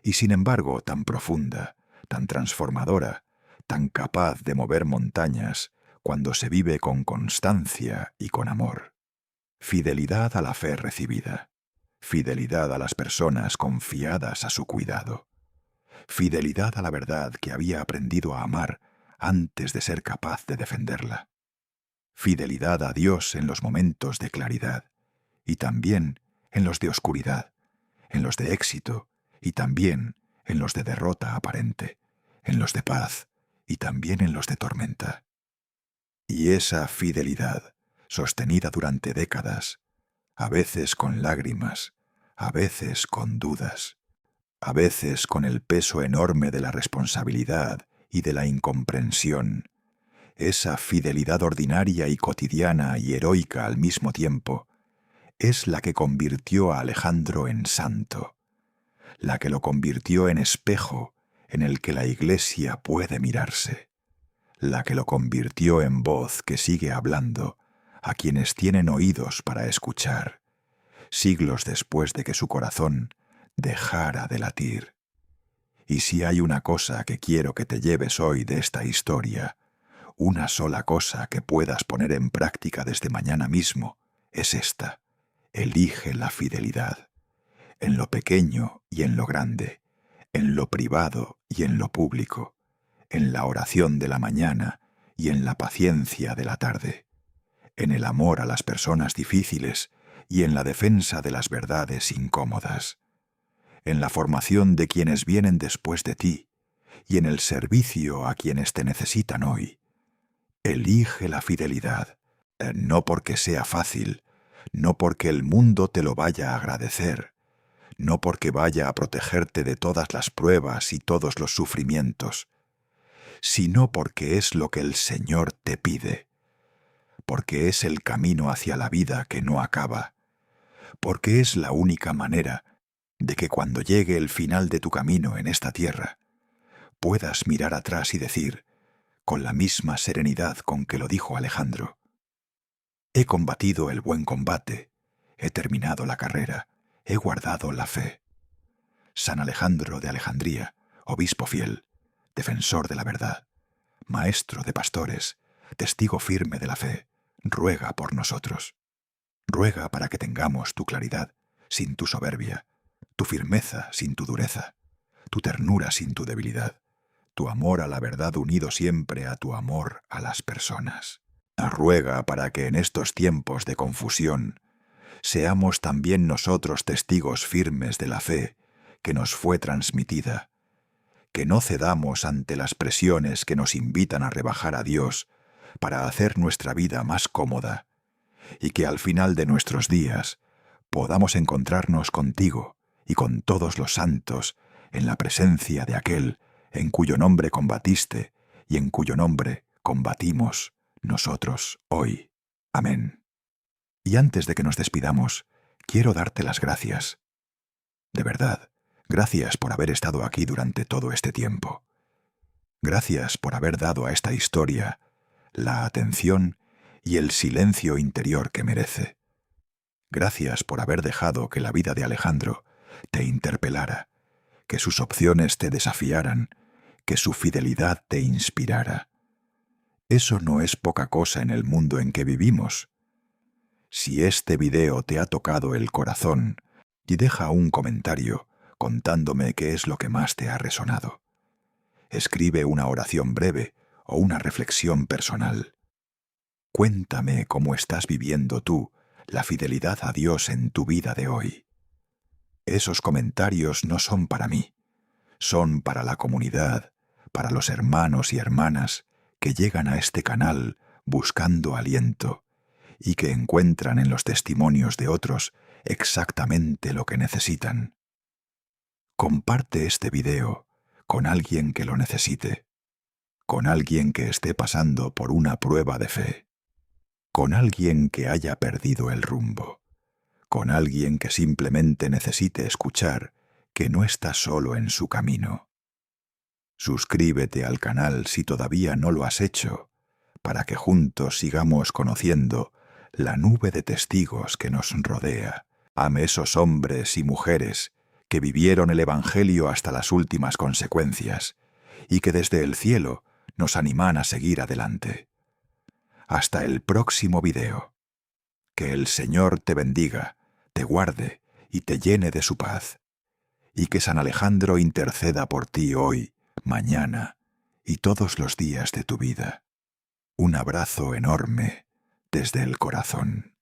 y sin embargo tan profunda, tan transformadora, tan capaz de mover montañas cuando se vive con constancia y con amor. Fidelidad a la fe recibida, fidelidad a las personas confiadas a su cuidado, fidelidad a la verdad que había aprendido a amar antes de ser capaz de defenderla, fidelidad a Dios en los momentos de claridad y también en los de oscuridad, en los de éxito y también en los de derrota aparente, en los de paz y también en los de tormenta. Y esa fidelidad, sostenida durante décadas, a veces con lágrimas, a veces con dudas, a veces con el peso enorme de la responsabilidad y de la incomprensión, esa fidelidad ordinaria y cotidiana y heroica al mismo tiempo, es la que convirtió a Alejandro en santo, la que lo convirtió en espejo en el que la Iglesia puede mirarse, la que lo convirtió en voz que sigue hablando a quienes tienen oídos para escuchar, siglos después de que su corazón dejara de latir. Y si hay una cosa que quiero que te lleves hoy de esta historia, una sola cosa que puedas poner en práctica desde mañana mismo, es esta: elige la fidelidad, en lo pequeño y en lo grande, en lo privado y en lo público, en la oración de la mañana y en la paciencia de la tarde, en el amor a las personas difíciles y en la defensa de las verdades incómodas, en la formación de quienes vienen después de ti y en el servicio a quienes te necesitan hoy. Elige la fidelidad, no porque sea fácil, no porque el mundo te lo vaya a agradecer, no porque vaya a protegerte de todas las pruebas y todos los sufrimientos, sino porque es lo que el Señor te pide, porque es el camino hacia la vida que no acaba, porque es la única manera de que cuando llegue el final de tu camino en esta tierra, puedas mirar atrás y decir, con la misma serenidad con que lo dijo Alejandro: he combatido el buen combate, he terminado la carrera, he guardado la fe. San Alejandro de Alejandría, obispo fiel, defensor de la verdad, maestro de pastores, testigo firme de la fe, ruega por nosotros. Ruega para que tengamos tu claridad sin tu soberbia, tu firmeza sin tu dureza, tu ternura sin tu debilidad, tu amor a la verdad unido siempre a tu amor a las personas. Ruega para que en estos tiempos de confusión seamos también nosotros testigos firmes de la fe que nos fue transmitida, que no cedamos ante las presiones que nos invitan a rebajar a Dios para hacer nuestra vida más cómoda, y que al final de nuestros días podamos encontrarnos contigo y con todos los santos en la presencia de aquel en cuyo nombre combatiste y en cuyo nombre combatimos nosotros hoy. Amén. Y antes de que nos despidamos, quiero darte las gracias. De verdad, gracias por haber estado aquí durante todo este tiempo. Gracias por haber dado a esta historia la atención y el silencio interior que merece. Gracias por haber dejado que la vida de Alejandro te interpelara, que sus opciones te desafiaran, que su fidelidad te inspirara. Eso no es poca cosa en el mundo en que vivimos. Si este video te ha tocado el corazón, y deja un comentario contándome qué es lo que más te ha resonado. Escribe una oración breve o una reflexión personal. Cuéntame cómo estás viviendo tú la fidelidad a Dios en tu vida de hoy. Esos comentarios no son para mí, son para la comunidad, para los hermanos y hermanas que llegan a este canal buscando aliento y que encuentran en los testimonios de otros exactamente lo que necesitan. Comparte este video con alguien que lo necesite, con alguien que esté pasando por una prueba de fe, con alguien que haya perdido el rumbo, con alguien que simplemente necesite escuchar que no está solo en su camino. Suscríbete al canal si todavía no lo has hecho, para que juntos sigamos conociendo la nube de testigos que nos rodea. Ame esos hombres y mujeres que vivieron el Evangelio hasta las últimas consecuencias y que desde el cielo nos animan a seguir adelante. Hasta el próximo video. Que el Señor te bendiga, te guarde y te llene de su paz. Y que San Alejandro interceda por ti hoy, mañana y todos los días de tu vida. Un abrazo enorme desde el corazón.